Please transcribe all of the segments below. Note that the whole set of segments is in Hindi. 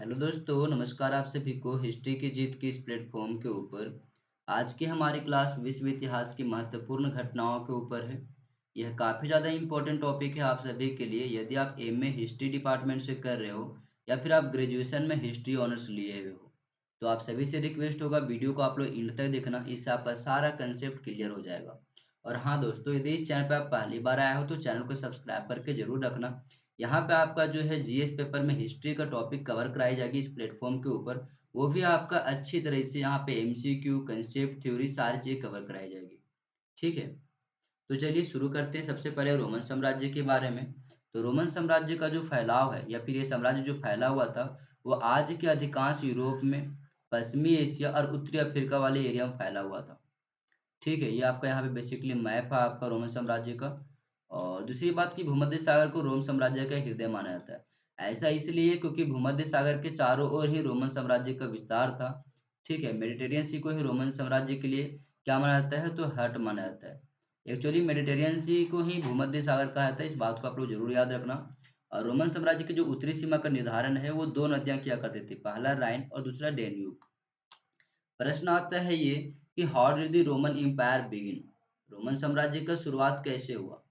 हेलो दोस्तों, नमस्कार आप सभी को हिस्ट्री की जीत की इस प्लेटफॉर्म के ऊपर। आज की हमारी क्लास विश्व इतिहास की महत्वपूर्ण घटनाओं के ऊपर है। यह काफ़ी ज़्यादा इम्पोर्टेंट टॉपिक है आप सभी के लिए, यदि आप एमए हिस्ट्री डिपार्टमेंट से कर रहे हो या फिर आप ग्रेजुएशन में हिस्ट्री ऑनर्स लिए हुए हो। तो आप सभी से रिक्वेस्ट होगा वीडियो को आप लोग एंड तक देखना, इससे आपका सारा कंसेप्ट क्लियर हो जाएगा। और हाँ दोस्तों, यदि इस चैनल पर आप पहली बार आए हो तो चैनल को सब्सक्राइब करके जरूर रखना। यहाँ पे आपका जो है जीएस पेपर में हिस्ट्री का टॉपिक कवर कराई जाएगी इस प्लेटफॉर्म के ऊपर। वो भी आपका अच्छी तरह से यहाँ पे एमसीक्यू, कंसेप्ट, थ्योरी सारी चीज़ कवर कराई जाएगी। ठीक है, तो चलिए शुरू करते हैं सबसे पहले रोमन साम्राज्य के बारे में। तो रोमन साम्राज्य का जो फैलाव है या फिर ये साम्राज्य जो फैला हुआ था, वो आज के अधिकांश यूरोप में, पश्चिमी एशिया और उत्तरी अफ्रीका वाले एरिया में फैला हुआ था। ठीक है, ये आपका यहाँ पे बेसिकली मैप है आपका रोमन साम्राज्य का। और दूसरी बात कि भूमध्य सागर को रोम साम्राज्य का हृदय माना जाता है। ऐसा इसलिए क्योंकि भूमध्य सागर के चारों ओर ही रोमन साम्राज्य का विस्तार था। ठीक है, मेडिटेरियन सी को ही रोमन साम्राज्य के लिए क्या माना जाता है, तो हट माना जाता है। एक्चुअली मेडिटेरियन सी को ही भूमध्य सागर कहा जाता है, इस बात को आप लोग जरूर याद रखना। और रोमन साम्राज्य की जो उत्तरी सीमा का निर्धारण है वो दो नदियां किया करती थी, पहला राइन और दूसरा डेन्यूब। प्रश्न आता है ये कि how did the Roman empire begin, Roman साम्राज्य का शुरुआत कैसे हुआ।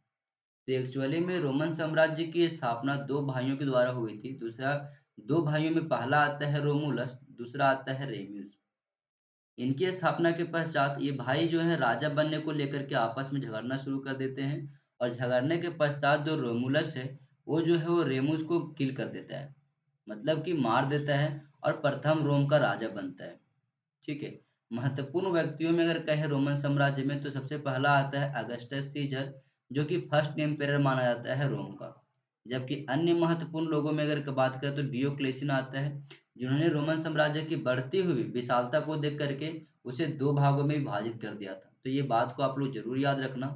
तो एक्चुअली में रोमन साम्राज्य की स्थापना दो भाइयों के द्वारा हुई थी। दूसरा, दो भाइयों में पहला आता है रोमुलस, दूसरा आता है रेम्यूस। इनकी स्थापना के पश्चात ये भाई जो है राजा बनने को लेकर के आपस में झगड़ना शुरू कर देते हैं। और झगड़ने के पश्चात जो रोमुलस है वो जो है वो रेमुस को किल कर देता है, मतलब कि मार देता है, और प्रथम रोम का राजा बनता है। ठीक है, महत्वपूर्ण व्यक्तियों में अगर कहें रोमन साम्राज्य में तो सबसे पहला आता है अगस्टस सीजर, जो कि फर्स्ट एम्पेरर माना जाता है रोम का। जबकि अन्य महत्वपूर्ण लोगों में अगर बात करें तो डियोक्लेशियन आता है, जिन्होंने रोमन साम्राज्य की बढ़ती हुई विशालता को देख करके उसे दो भागों में विभाजित कर दिया था। तो ये बात को आप लोग जरूर याद रखना।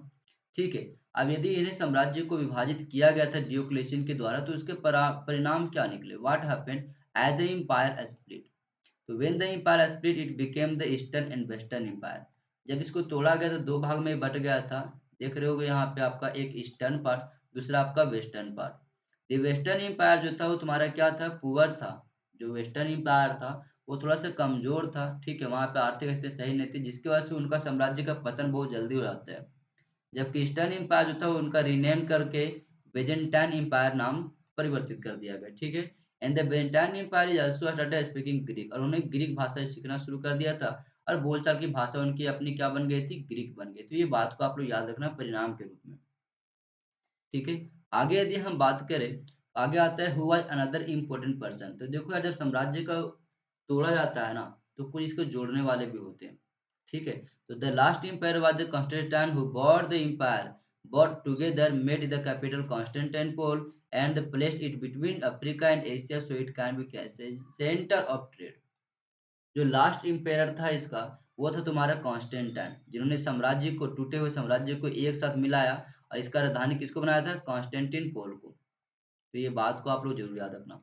ठीक है, अब यदि इन्हें साम्राज्य को विभाजित किया गया था डियोक्लेशियन के द्वारा, तो उसके परिणाम क्या निकले, what happened as the empire split. तो when the empire split it became the eastern and western empire. जब इसको तोड़ा गया तो दो भाग में बट गया था। देख रहे होगे यहाँ पे आपका एक ईस्टर्न पार्ट, दूसरा आपका western part. The western empire जो था वो तुम्हारा क्या था, पुअर था। जो वेस्टर्न एम्पायर था वो थोड़ा सा कमजोर था। ठीक है, वहाँ पे आर्थिक स्थिति सही नहीं थी, जिसकी वजह से उनका साम्राज्य का पतन बहुत जल्दी हो जाता है। जबकि ईस्टर्न एम्पायर जो था वो उनका रीनेम करके बेजेंटाइन एम्पायर नाम परिवर्तित कर दिया गया। ठीक है, and the Byzantine empire is also started speaking Greek, और उन्होंने ग्रीक भाषा सीखना शुरू कर दिया था। और बोलचाल की भाषा उनकी अपनी क्या बन गई थी, ग्रीक बन गई। तो ये बात को आप लोग याद रखना परिणाम के रूप में। ठीक है, आगे यदि हम बात करें, आगे आता है who was another important person. तो देखो यार, जब साम्राज्य का तोड़ा जाता है ना, तो कुछ इसको जोड़ने वाले भी होते हैं। ठीक है, तो the last empire was the Constantine who bought the empire, bought together made the capital Constantinople and placed it between Africa and Asia so it can be centre of trade. जो लास्ट एम्पायर था इसका, वो था तुम्हारा कॉन्स्टेंटाइन, जिन्होंने साम्राज्य को, टूटे हुए साम्राज्य को एक साथ मिलाया, और इसका राजधानी किसको बनाया था, कॉन्स्टेंटिनोपल को। तो ये बात को आप लोग जरूर याद रखना।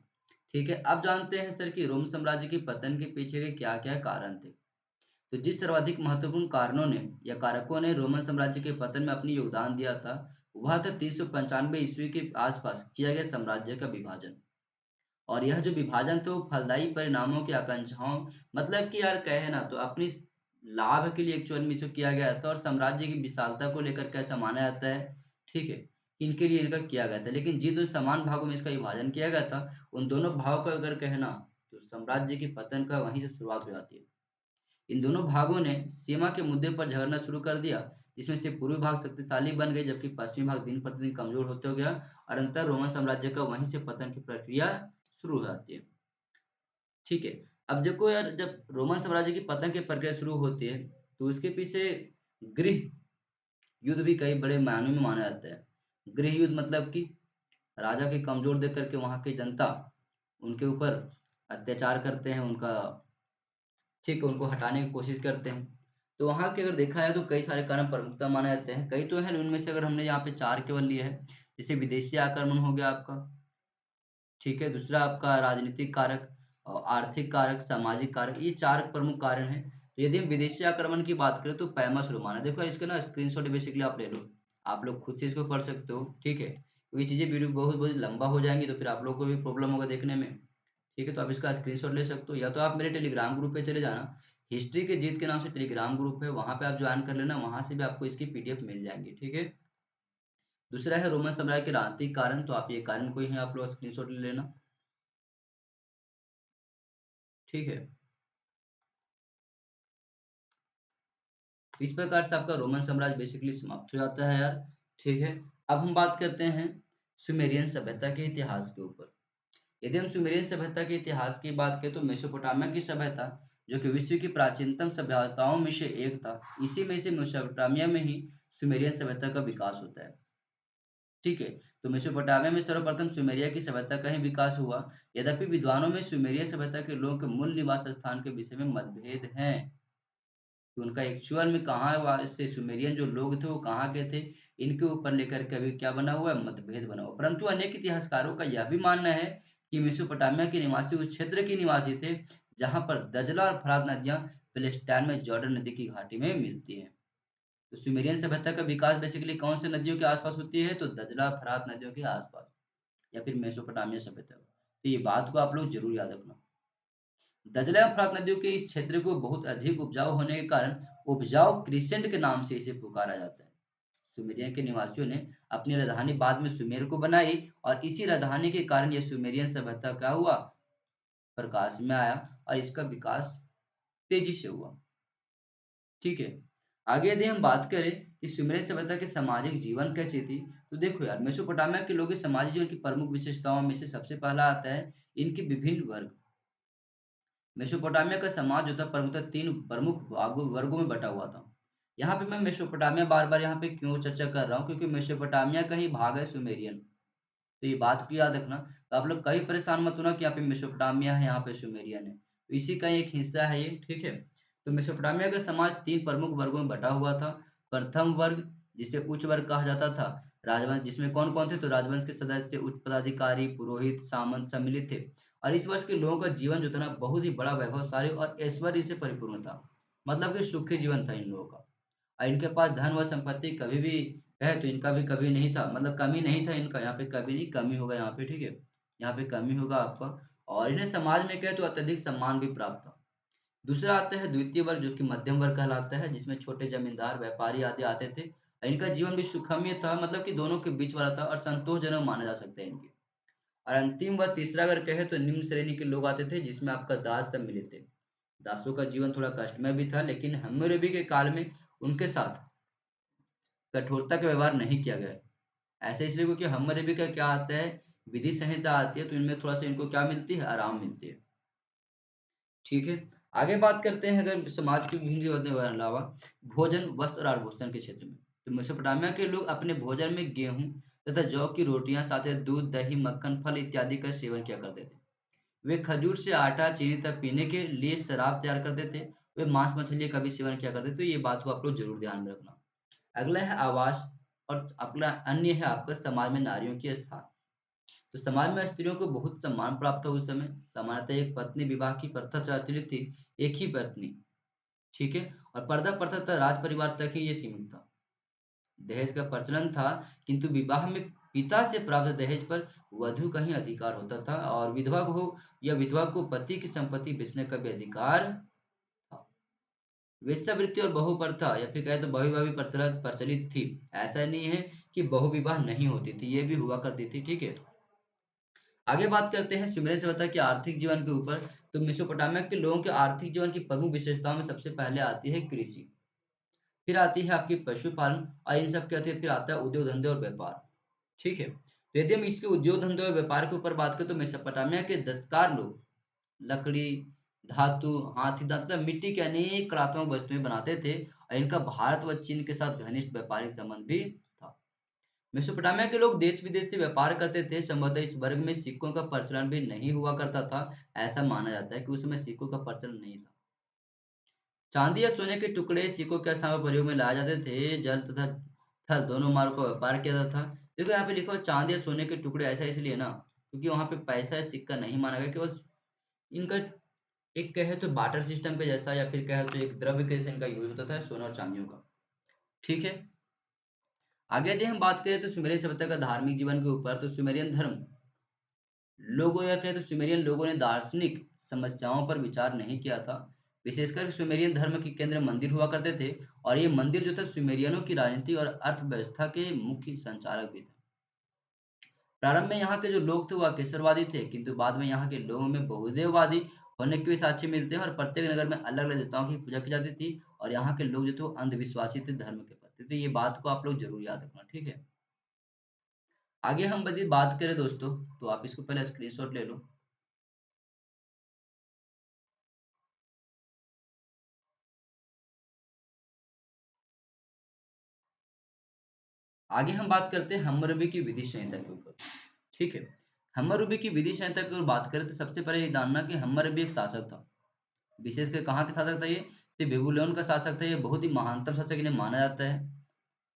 ठीक है, अब जानते हैं सर कि रोम साम्राज्य के पतन के पीछे के क्या क्या कारण थे। तो जिस सर्वाधिक महत्वपूर्ण कारणों ने या कारकों ने रोमन साम्राज्य के पतन में अपनी योगदान दिया था, वह था 395 ईस्वी के आसपास किया गया साम्राज्य का विभाजन। और यह जो विभाजन थे वो फलदायी परिणामों की आकांक्षाओं, मतलब कि यार कहे ना तो अपनी लाभ के लिए एक्चुअल में इसे किया गया था, और साम्राज्य की विशालता को लेकर कैसा माना जाता है। ठीक है, इनके लिए इनका किया गया था, लेकिन जिन दो समान भागों में इसका विभाजन किया गया था, उन दोनों भागों का अगर कहना, तो साम्राज्य की पतन का वहीं से शुरुआत हो जाती है। इन दोनों भागों ने सीमा के मुद्दे पर झगड़ना शुरू कर दिया, जिसमें से पूर्वी भाग शक्तिशाली बन गए जबकि पश्चिमी भाग दिन प्रतिदिन कमजोर होते हो गया। और अंतर रोमन साम्राज्य का वहीं से पतन की प्रक्रिया शुरू हो जाती है। ठीक है, अब देखो यार, जब रोमन साम्राज्य की पतन की प्रक्रिया शुरू होती है, तो उसके पीछे गृह युद्ध भी कई बड़े मायनों में माना जाता है। गृह युद्ध मतलब कि राजा के कमजोर देख करके वहां की जनता उनके ऊपर अत्याचार करते हैं, उनका, ठीक है, उनको हटाने की कोशिश करते हैं। तो वहाँ के अगर देखा जाए तो कई सारे कारण प्रमुखता माने जाते हैं, कई तो हैं, उनमें से अगर हमने यहाँ पे चार केवल लिए हैं। जैसे विदेशी आक्रमण हो गया आपका। ठीक है, दूसरा आपका राजनीतिक कारक, और आर्थिक कारक, सामाजिक कारक, ये चार प्रमुख कारण हैं। तो यदि हम विदेशी आक्रमण की बात करें तो पैमस रोमाना, देखो इसका ना स्क्रीनशॉट बेसिकली आप ले लो, आप लोग खुद से इसको पढ़ सकते हो। ठीक है, क्योंकि चीजें वीडियो बहुत बहुत लंबा हो जाएंगी तो फिर आप लोग को भी प्रॉब्लम होगा देखने में। ठीक है, तो आप इसका स्क्रीनशॉट ले सकते हो, या तो आप मेरे टेलीग्राम ग्रुप पे चले जाना, हिस्ट्री की जीत के नाम से टेलीग्राम ग्रुप है, वहाँ पे आप ज्वाइन कर लेना, वहाँ से भी आपको इसकी पीडीएफ मिल जाएंगी। ठीक है। दूसरा है रोमन साम्राज्य के राजनीतिक कारण, तो आप ये कारण को ही आप लोग स्क्रीनशॉट ले लेना। ठीक है। तो इस प्रकार से आपका रोमन साम्राज्य बेसिकली समाप्त हो जाता है यार। ठीक है। अब हम बात करते हैं सुमेरियन सभ्यता के इतिहास के ऊपर। यदि हम सुमेरियन सभ्यता के इतिहास की बात करें तो मेसोपोटामिया की सभ्यता, जो कि विश्व की प्राचीनतम सभ्यताओं में से एक था, इसी में से मेसोपोटामिया में ही सुमेरियन सभ्यता का विकास होता है। ठीक है। तो मेसोपोटामिया में सर्वप्रथम सुमेरिया की सभ्यता का ही विकास हुआ। यद्यपि विद्वानों में सुमेरिया सभ्यता के लोगों के मूल निवास स्थान के विषय में मतभेद हैं कि उनका एक्चुअल में कहाँ से सुमेरियन जो लोग थे वो कहाँ के थे, इनके ऊपर लेकर के अभी क्या बना हुआ है, मतभेद बना हुआ। परंतु अनेक इतिहासकारों का यह भी मानना है कि मेसोपोटामिया के निवासी उस क्षेत्र के निवासी थे जहाँ पर दजला और फरात नदियां फिलिस्तीन में जॉर्डन नदी की घाटी में मिलती हैं। तो सुमेरियन सभ्यता का विकास बेसिकली कौन से नदियों के आसपास होती है, तो दजला फरात नदियों के आसपास, या फिर मेसोपोटामिया सभ्यता। तो ये बात को आप लोग जरूर याद रखना। दजला एवं फरात नदियों के इस क्षेत्र को बहुत अधिक उपजाऊ होने के कारण उपजाऊ क्रिसेंट के नाम से इसे पुकारा जाता है। सुमेरियन के निवासियों ने अपनी राजधानी बाद में सुमेर को बनाई, और इसी राजधानी के कारण यह सुमेरियन सभ्यता क्या हुआ, प्रकाश में आया, और इसका विकास तेजी से हुआ। ठीक है। आगे यदि हम बात करें कि सुमेरियन सभ्यता के सामाजिक जीवन कैसी थी, तो देखो यार, मेसोपोटामिया के लोगों के सामाजिक जीवन की प्रमुख विशेषताओं में से सबसे पहला आता है इनके विभिन्न वर्ग। मेसोपोटामिया का समाज जो था प्रमुखतः तीन प्रमुख वर्गों में बटा हुआ था। यहाँ पे मैं मेसोपोटामिया बार बार यहाँ पे क्यों चर्चा कर रहा हूँ, क्योंकि मेसोपोटामिया का ही भाग है सुमेरियन। तो ये बात को याद रखना। तो आप लोग कभी परेशान मत होना कि यहाँ पे मेसोपोटामिया है, यहाँ पे सुमेरियन है, तो इसी का एक हिस्सा है ये। ठीक है। तो मेसोपोटामिया का समाज तीन प्रमुख वर्गों में बटा हुआ था। प्रथम वर्ग, जिसे उच्च वर्ग कहा जाता था, राजवंश, जिसमें कौन कौन थे, तो राजवंश के सदस्य, उच्च पदाधिकारी, पुरोहित, सामंत सम्मिलित थे। और इस वर्ष के लोगों का जीवन जो था ना, बहुत ही बड़ा वैभवशाली और ऐश्वर्य से परिपूर्ण था। मतलब कि सुखी जीवन था इन लोगों का। और इनके पास धन व संपत्ति कभी भी है तो इनका भी कभी नहीं था, मतलब कमी नहीं था इनका, यहाँ पे कभी नहीं, कमी होगा यहाँ पे। ठीक है। यहाँ पे कमी होगा आपका। और इन्हें समाज में कहे तो अत्यधिक सम्मान भी प्राप्त था। दूसरा आता है द्वितीय वर्ग, जो कि मध्यम वर्ग कहलाता है, जिसमें छोटे जमींदार, व्यापारी आदि आते थे। और इनका जीवन भी सुखमय था, मतलब कि दोनों के बीच वाला था, और संतोषजनक माना जा सकता है इनके। और अंतिम व तीसरा अगर कहे तो निम्न श्रेणी के लोग आते थे, जिसमें आपका दास सब मिले थे। दासों का जीवन थोड़ा कष्टमय भी था, लेकिन हम्मुरेबी के काल में उनके साथ कठोरता का व्यवहार नहीं किया गया। ऐसे इसलिए क्योंकि हम्मुरेबी का क्या आता है, विधि संहिता आती है, तो इनमें थोड़ा सा इनको क्या मिलती है, आराम मिलती है। ठीक है। आगे बात करते हैं अगर समाज की विभिन्न के अलावा भोजन, वस्त्र और आभूषण के क्षेत्र में। तो मेसोपोटामिया के लोग अपने भोजन में गेहूं तथा जौ की रोटियां, साथ ही दूध, दही, मक्खन, फल इत्यादि का सेवन किया करते थे। वे खजूर से आटा, चीनी तक पीने के लिए शराब तैयार करते थे। वे मांस मछली का भी सेवन किया करते थे। तो ये बात को आप लोग जरूर ध्यान में रखना। अगला है आवास, और अगला अन्य है आपका समाज में नारियों की स्थान। तो समाज में स्त्रियों को बहुत सम्मान प्राप्त था उस समय। सामान्यतः एक पत्नी विवाह की प्रथा प्रचलित थी, एक ही पत्नी। ठीक है। और पर्दा प्रथा था, राज परिवार तक ही ये सीमित था। दहेज का प्रचलन था, किंतु विवाह में पिता से प्राप्त दहेज पर वधु का ही अधिकार होता था, और विधवा को हो या विधवा को पति की संपत्ति बेचने का भी अधिकार था। वेश्यावृत्ति और बहु प्रथा, या फिर कहे तो बहुविवाह भी प्रचलित थी। ऐसा नहीं है कि बहुविवाह नहीं होती थी, ये भी हुआ करती थी। ठीक है। आगे बात करते हैं सुमेर सभ्यता के आर्थिक जीवन के ऊपर। तो मेसोपोटामिया के लोगों के आर्थिक जीवन की प्रमुख विशेषताओं में सबसे पहले आती है कृषि, फिर आती है आपकी पशुपालन, और इन सब के आते फिर आता है उद्योग धंधे और व्यापार। ठीक है। तो यदि हम इसके उद्योग धंधे और व्यापार के ऊपर बात करें तो मेसोपोटामिया के दस्तकार लोग लकड़ी, धातु, हाथी दांत तथा मिट्टी के अनेक कलात्मक वस्तुएं बनाते थे, और इनका भारत व चीन के साथ घनिष्ठ व्यापारिक संबंध भी था। मेसोपोटामिया के लोग देश विदेश से व्यापार करते थे। संभवतः इस वर्ग में सिक्कों का प्रचलन भी नहीं हुआ करता था। ऐसा माना जाता है कि उस समय सिक्कों का प्रचलन नहीं था। चांदी या सोने के टुकड़े सिक्कों के स्थान पर प्रयोग में लाए जाते थे। जल तथा थल दोनों मार्गों का व्यापार किया जाता था। देखो यहाँ पे लिखा हुआ चांदी या सोने के टुकड़े, ऐसा इसलिए ना क्योंकि वहां पे पैसा या सिक्का नहीं माना गया, केवल इनका एक कहे तो बाटर सिस्टम के जैसा, या फिर कहे तो एक द्रव्य के जैसा इनका यूज होता था सोना और चांदियों का। ठीक है। आगे यदि हम बात करें तो सुमेरियन सभ्यता का धार्मिक जीवन के ऊपर, तो सुमेरियन धर्म लोगों या कहे तो सुमेरियन लोगों ने दार्शनिक समस्याओं पर विचार नहीं किया था। विशेषकर सुमेरियन धर्म के केंद्र मंदिर हुआ करते थे और ये मंदिर जो थे सुमेरियनों की राजनीति और अर्थव्यवस्था के मुख्य संचालक भी थे। प्रारंभ में यहाँ के जो लोग थे वो अकेशरवादी थे, किंतु बाद में यहाँ के लोगों में बहुदेववादी होने के भी साक्ष्य मिलते हैं और प्रत्येक नगर में अलग-अलग देवताओं की पूजा की जाती थी और यहाँ के लोग जो थे वो अंधविश्वासी थे धर्म के प्रति। तो ये बात को आप लोग ज़रूर याद रखना, ठीक है? आगे हम यदि बात करें दोस्तों, तो आप इसको पहले स्क्रीनशॉट ले लो। आगे हम बात करते हैं हम्मुरबी की विधि संहिता के ऊपर, ठीक है? हम्मुरबी की विधि संहिता की ओर बात करें तो सबसे पहले ये जानना कि हम्मुरबी एक शासक था। विशेषकर कहाँ के शासक था ये? तो बेबीलोन का शासक था, ये बहुत ही महानतम शासक इन्हें माना जाता है,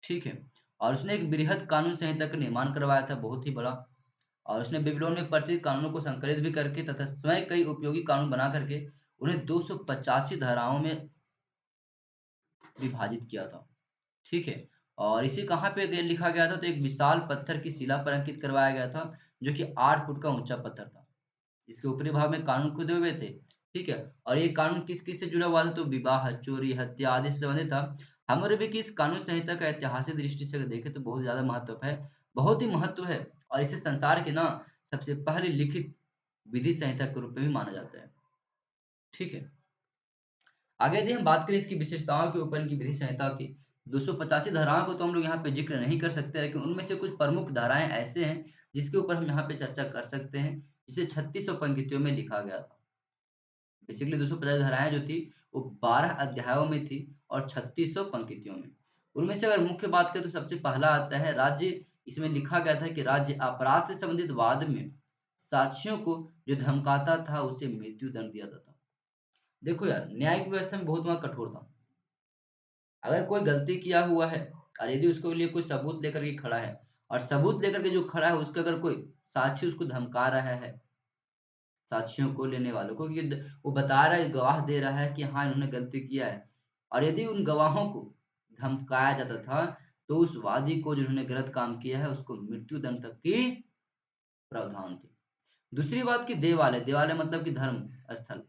ठीक है? और उसने एक बृहद कानून संहिता का निर्माण करवाया था, बहुत ही बड़ा। और उसने बेबीलोन में प्रचलित कानूनों को संकलित भी करके तथा स्वयं कई उपयोगी कानून बना करके उन्हें 285 धाराओं में विभाजित किया था, ठीक है? और इसे कहाँ पे लिखा गया था? तो एक विशाल पत्थर की शिला पर अंकित करवाया गया था, जो कि 8 फुट का ऊंचा पत्थर था। इसके ऊपरी भाग में कानून खुदे हुए थे, ठीक है? और ये कानून किस-किस से जुड़ा हुआ था? तो विवाह, चोरी, हत्या आदि से संबंधित था। हम्मुरबी की इस कानून संहिता का ऐतिहासिक दृष्टि से अगर देखें तो बहुत ज़्यादा महत्व है, बहुत ही महत्व है और इसे संसार के ना सबसे पहले लिखित विधि संहिता के रूप में भी माना जाता है, ठीक है? आगे यदि हम बात करें इसकी विशेषताओं के ऊपर, इनकी विधि संहिता की, 285 धाराओं को तो हम लोग यहाँ पे ज़िक्र नहीं कर सकते, लेकिन उनमें से कुछ प्रमुख धाराएँ ऐसे हैं, जिसके ऊपर हम यहाँ पे चर्चा कर सकते हैं, जिसे 3600 पंक्तियों में लिखा गया था। बेसिकली 250 धाराएँ जो थी, वो 12 अध्यायों में थी और 3600 पंक्तियों में। उनमें से अगर मुख्य बात करें तो सबसे पहला आता है राज्य। इसमें लिखा गया था कि राज्य अपराध से संबंधित वाद में साक्षियों को जो धमकाता था, उसे मृत्यु दंड दिया जाता था। देखो यार, न्यायिक व्यवस्था में बहुत वहाँ कठोर था। अगर कोई गलती किया हुआ है और यदि उसके लिए कोई सबूत लेकर के खड़ा है और सबूत लेकर के जो खड़ा है उसके अगर कोई साक्षी उसको धमका रहा है, साक्षियों को लेने वालों को कि वो बता रहा है, गवाह दे रहा है कि हाँ इन्होंने गलती किया है और यदि उन गवाहों को धमकाया जाता था तो उस वादी को जिन्होंने गलत काम किया है उसको मृत्यु दंड तक की प्रावधान थी। दूसरी बात की देवालय, देवालय मतलब कि धर्म स्थल।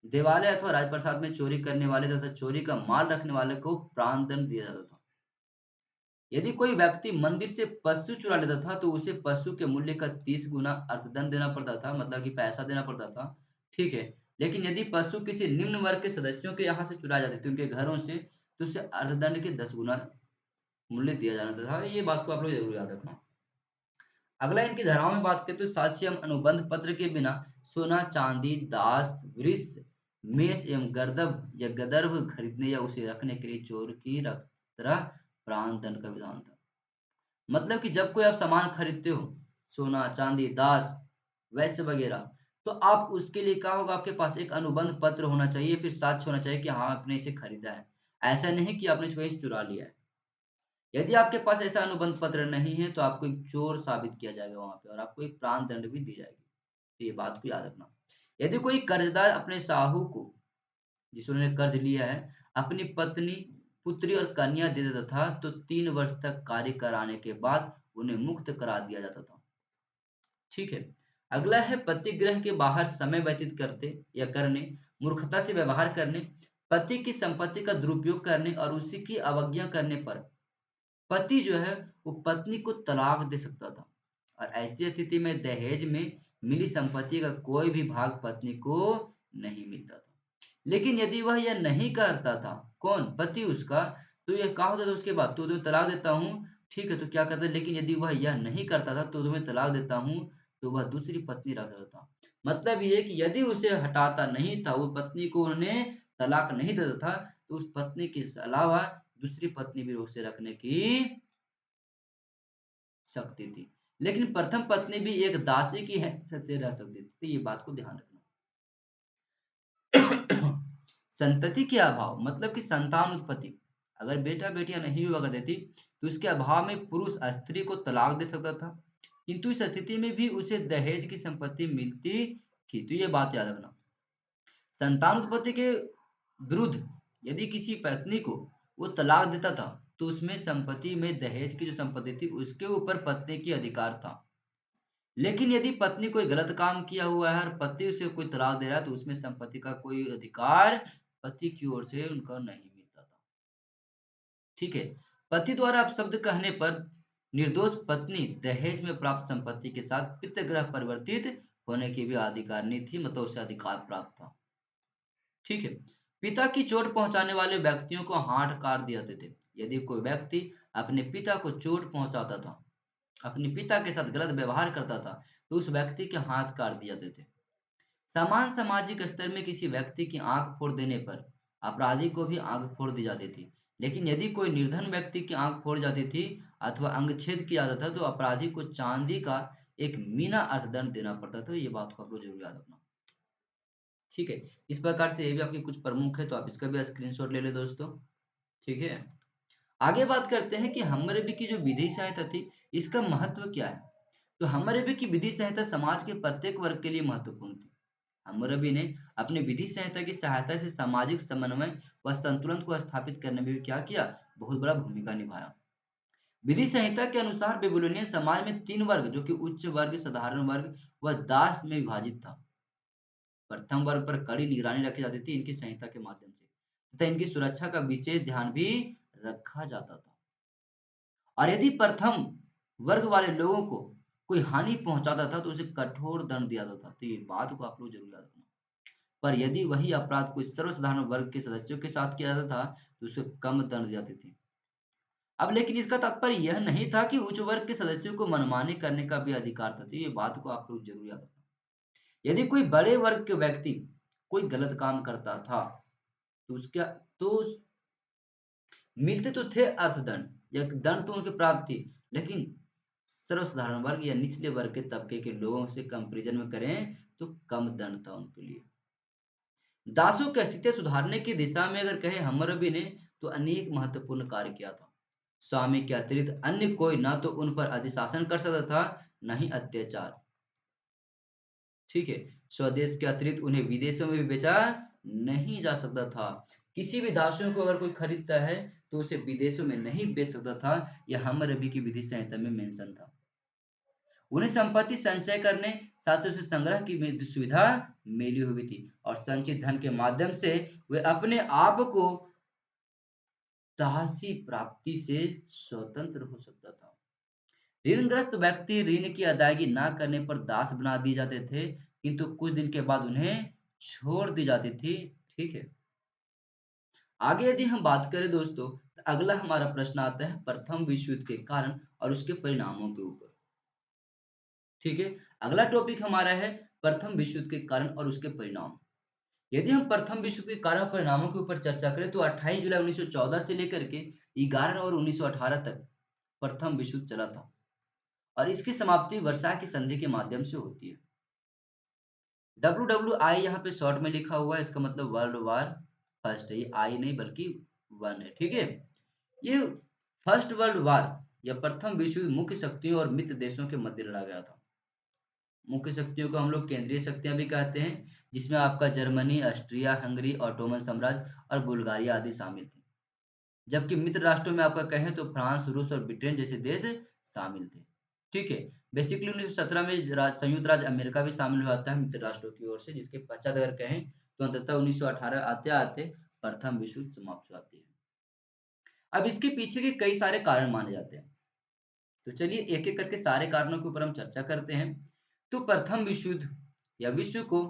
देवालय अथवा राजप्रसाद में चोरी करने वाले तथा चोरी का माल रखने वाले को प्राण दंड दिया जाता था। यदि कोई व्यक्ति मंदिर से पशु चुरा लेता था तो उसे पशु के मूल्य का 30 गुना अर्थदंड देना पड़ता था, मतलब कि पैसा देना पड़ता था, ठीक है? लेकिन यदि पशु किसी निम्न वर्ग के सदस्यों के यहाँ से चुराए जाते थे, उनके घरों से, तो उसे अर्थदंड के 10 गुना मूल्य दिया जाता था। ये बात को आप लोग ज़रूर याद रखना। अगला इनकी धाराओं में बात करें तो साक्ष्य एवं अनुबंध पत्र के बिना सोना, चांदी, दास, वृष, मेष एवं गर्दभ या गदर्भ खरीदने या उसे रखने के लिए चोर की तरह प्राण दंड का विधान था। मतलब कि जब कोई आप सामान खरीदते हो, सोना, चांदी, दास, वैश्य वगैरह, तो आप उसके लिए क्या होगा, आपके पास एक अनुबंध पत्र होना चाहिए, फिर साक्ष्य होना चाहिए कि हाँ, आपने इसे खरीदा है। ऐसा नहीं कि आपने कहीं से चुरा लिया है। यदि आपके पास ऐसा अनुबंध पत्र नहीं है, तो आपको एक चोर साबित किया जाएगा वहाँ पे और आपको एक प्राण दंड भी दी जाएगी। तो ये बात को याद रखना। यदि कोई कर्जदार अपने साहू को, जिन्होंने कर्ज लिया है, अपनी पत्नी, पुत्री और कन्या दे देता था, तो 3 वर्ष तक कार्य कराने के बाद उन्हें मुक्त करा दिया जाता था। ठीक है? अगला है पतिगृह के बाहर समय व्यतीत करते या करने, मूर्खता से व्यवहार करने, पति की संपत्ति का दुरुपयोग करने और उसी की अवज्ञा करने पर पति जो है वो पत्नी को तलाक दे सकता था और ऐसी स्थिति में दहेज में मिली संपत्ति का कोई भी भाग पत्नी को नहीं मिलता था। लेकिन यदि वह यह नहीं करता था, कौन? पति उसका, तो यह कहा होता था उसके बाद, तो तुम्हें तलाक देता हूँ, ठीक है? तो क्या करता, लेकिन यदि वह यह नहीं करता था तो तुम्हें तलाक देता हूँ, तो वह दूसरी पत्नी रख देता था। मतलब ये कि यदि उसे हटाता नहीं था, वो पत्नी को उन्हें तलाक नहीं देता था, तो उस पत्नी के अलावा दूसरी पत्नी भी उसे रखने की शक्ति थी। लेकिन प्रथम पत्नी भी एक दासी की हैसियत से रह सकती थी, तो ये बात को ध्यान रखना। संतति के अभाव मतलब कि संतान उत्पत्ति, अगर बेटा बेटियां नहीं हुआ करती थी तो इसके अभाव में पुरुष स्त्री को तलाक दे सकता था, किंतु इस स्थिति में भी उसे दहेज की संपत्ति मिलती थी। तो ये बात याद रखना। संतान उत्पत्ति के विरुद्ध यदि किसी पत्नी को वो तलाक देता था तो उसमें संपत्ति में दहेज की जो संपत्ति थी उसके ऊपर पत्नी की अधिकार था। लेकिन यदि पत्नी कोई गलत काम किया हुआ है और पति उसे कोई तलाक दे रहा है तो उसमें संपत्ति का कोई अधिकार पति की ओर से उनका नहीं मिलता था। ठीक है। पति द्वारा अपशब्द कहने पर निर्दोष पत्नी दहेज में प्राप्त संपत्ति के साथ पितृगृह परिवर्तित होने की भी अधिकारिणी थी, मतलब उसे अधिकार प्राप्त था। ठीक है। पिता की चोट पहुंचाने वाले व्यक्तियों को हाथ काट दिए जाते थे। यदि कोई व्यक्ति अपने पिता को चोट पहुंचाता था, अपने पिता के साथ गलत व्यवहार करता था, तो उस व्यक्ति के हाथ काट दिए जाते थे। समान सामाजिक स्तर में किसी व्यक्ति की आंख फोड़ देने पर अपराधी को भी आंख फोड़ दी जाती थी। लेकिन यदि कोई निर्धन व्यक्ति की आंख फोड़ जाती थी अथवा अंग छेद किया जाता था तो अपराधी को चांदी का एक मीना अर्थदंड देना पड़ता था। ये बात को आप लोग जरूर याद रखना। ठीक है। इस प्रकार से ये भी आपके कुछ प्रमुख है, तो आप इसका भी स्क्रीनशॉट ले ले दोस्तों। ठीक है। आगे बात करते हैं कि हम्मरबी की जो विधि सहायता थी, इसका महत्व क्या है। तो हम्मरबी की विधि सहायता समाज के प्रत्येक वर्ग के लिए महत्वपूर्ण थी। हम्मुरबी ने अपनी विधि संहिता की सहायता से सामाजिक समन्वय व संतुलन को स्थापित करने में भी क्या किया, बहुत बड़ा भूमिका निभाया। विधि संहिता के अनुसार बेबीलोनियन समाज में 3 वर्ग जो कि उच्च वर्ग, साधारण वर्ग व दास में विभाजित था। प्रथम वर्ग पर कड़ी निगरानी रखी जाती थी इनकी संहिता के माध्यम से, तथा इनकी सुरक्षा का विशेष ध्यान भी रखा जाता था। और यदि प्रथम वर्ग वाले लोगों को कोई हानि पहुंचाता था तो उसे कठोर दंड दिया जाता था। तो ये बात को आप लोग जरूर याद रखना। पर यदि वही अपराध कोई सर्वसाधारण वर्ग के सदस्यों के साथ किया जाता था तो उसे कम दंड दी जाती थी। अब लेकिन इसका तात्पर्य यह नहीं था कि उच्च वर्ग के सदस्यों को मनमानी करने का भी अधिकार था। तो ये बात को आप लोग जरूर याद रखना। यदि कोई बड़े वर्ग के व्यक्ति कोई गलत काम करता था तो उसका तो मिलते तो थे अर्थदंड या दंड तो उनके प्राप्त थी, लेकिन सर्वसाधारण वर्ग या निचले वर्ग के तबके के लोगों से कंपेरिजन में करें तो कम दंड था उनके लिए। दासों की स्थिति सुधारने की दिशा में अगर कहें हम्मरबी ने तो अनेक महत्वपूर्ण कार्य किया था। स्वामी के अतिरिक्त अन्य कोई ना तो उन पर अधिशासन कर सकता था, न ही अत्याचार। ठीक है। स्वदेश के अतिरिक्त उन्हें विदेशों में भी बेचा नहीं जा सकता था। किसी भी दासों को अगर कोई खरीदता है तो उसे विदेशों में नहीं बेच सकता था। यह हम्मरबी की विधि संहिता में मेंशन था। उन्हें संपत्ति संचय करने, साथ ही उसे संग्रह की भी सुविधा मिली हुई थी और संचित धन के माध्यम से वे अपने आप को तहसी प्राप्ति से स्वतंत्र हो सकता था। ऋणग्रस्त व्यक्ति ऋण की अदायगी ना करने पर दास बना दिए जाते थे, किंतु कुछ दिन के बाद उन्हें छोड़ दी जाती थी। ठीक है। आगे यदि हम बात करें दोस्तों, तो अगला हमारा प्रश्न आता है प्रथम विश्व युद्ध के कारण और उसके परिणामों के ऊपर। ठीक है। अगला टॉपिक हमारा है प्रथम विश्व युद्ध के कारण और उसके परिणाम। यदि हम प्रथम विश्व युद्ध के कारण और परिणामों के ऊपर चर्चा करें तो 28 जुलाई 1914 से लेकर के 11 और 1918 तक प्रथम विश्व युद्ध चला था और इसकी समाप्ति वर्षा की संधि के माध्यम से होती है। WWI यहाँ पे शॉर्ट में लिखा हुआ है, इसका मतलब वर्ल्ड वार फर्स्ट है। ये आई नहीं बल्कि वन है। ठीक है। ये फर्स्ट वर्ल्ड वार या प्रथम विश्व युद्ध मुख्य शक्तियों और मित्र देशों के मध्य लड़ा गया था। मुख्य शक्तियों को हम लोग केंद्रीय शक्तियां भी कहते हैं, जिसमें आपका जर्मनी, ऑस्ट्रिया हंगरी, ऑटोमन साम्राज्य और बुल्गारिया आदि शामिल थे। जबकि मित्र राष्ट्रों में आपका कहें तो फ्रांस, रूस और ब्रिटेन जैसे देश शामिल थे। ठीक है। बेसिकली 1917 में संयुक्त राज्य अमेरिका भी शामिल हो जाता है मित्र राष्ट्रों की ओर से, जिसके पश्चात अगर कहें तो अंततः 1918 आते आते प्रथम विश्व युद्ध समाप्त हो जाती है। अब इसके पीछे के कई सारे कारण माने जाते हैं, तो चलिए एक एक करके सारे कारणों के ऊपर हम चर्चा करते हैं। तो प्रथम विश्व युद्ध या विश्व को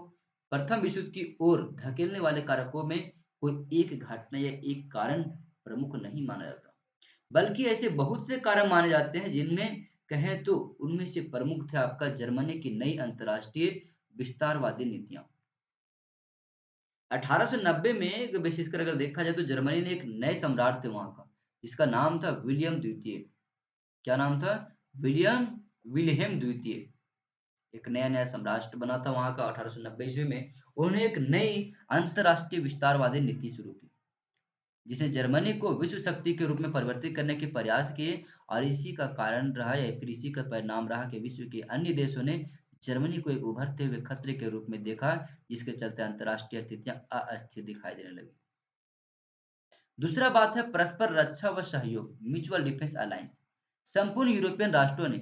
प्रथम विश्व युद्ध की ओर धकेलने वाले कारकों में कोई एक घटना या एक कारण प्रमुख नहीं माना जाता, बल्कि ऐसे बहुत से कारण माने जाते हैं जिनमें कहें तो उनमें से प्रमुख थे आपका जर्मनी की नई अंतर्राष्ट्रीय विस्तारवादी नीतियां। 1890 में विशेषकर अगर देखा जाए तो जर्मनी ने एक नए सम्राट थे वहां का, जिसका नाम था विलियम द्वितीय। क्या नाम था? विलियम विलियम द्वितीय। एक नया-नया सम्राट बना था वहाँ का 1890 ईस्वी में। उन्होंने एक नई अंतर्राष्ट्रीय विस्तारवादी नीति शुरू की, जिसने जर्मनी को विश्व शक्ति के रूप में परिवर्तित करने के प्रयास किए और इसी का कारण रहा या फिर इसी का परिणाम रहा कि विश्व के अन्य देशों ने जर्मनी को एक उभरते हुए खतरे के रूप में देखा, जिसके चलते अंतर्राष्ट्रीय स्थितियां अस्थिर दिखाई देने लगी। दूसरा बात है परस्पर रक्षा व सहयोग, म्यूचुअल डिफेंस अलायंस। संपूर्ण यूरोपियन राष्ट्रों ने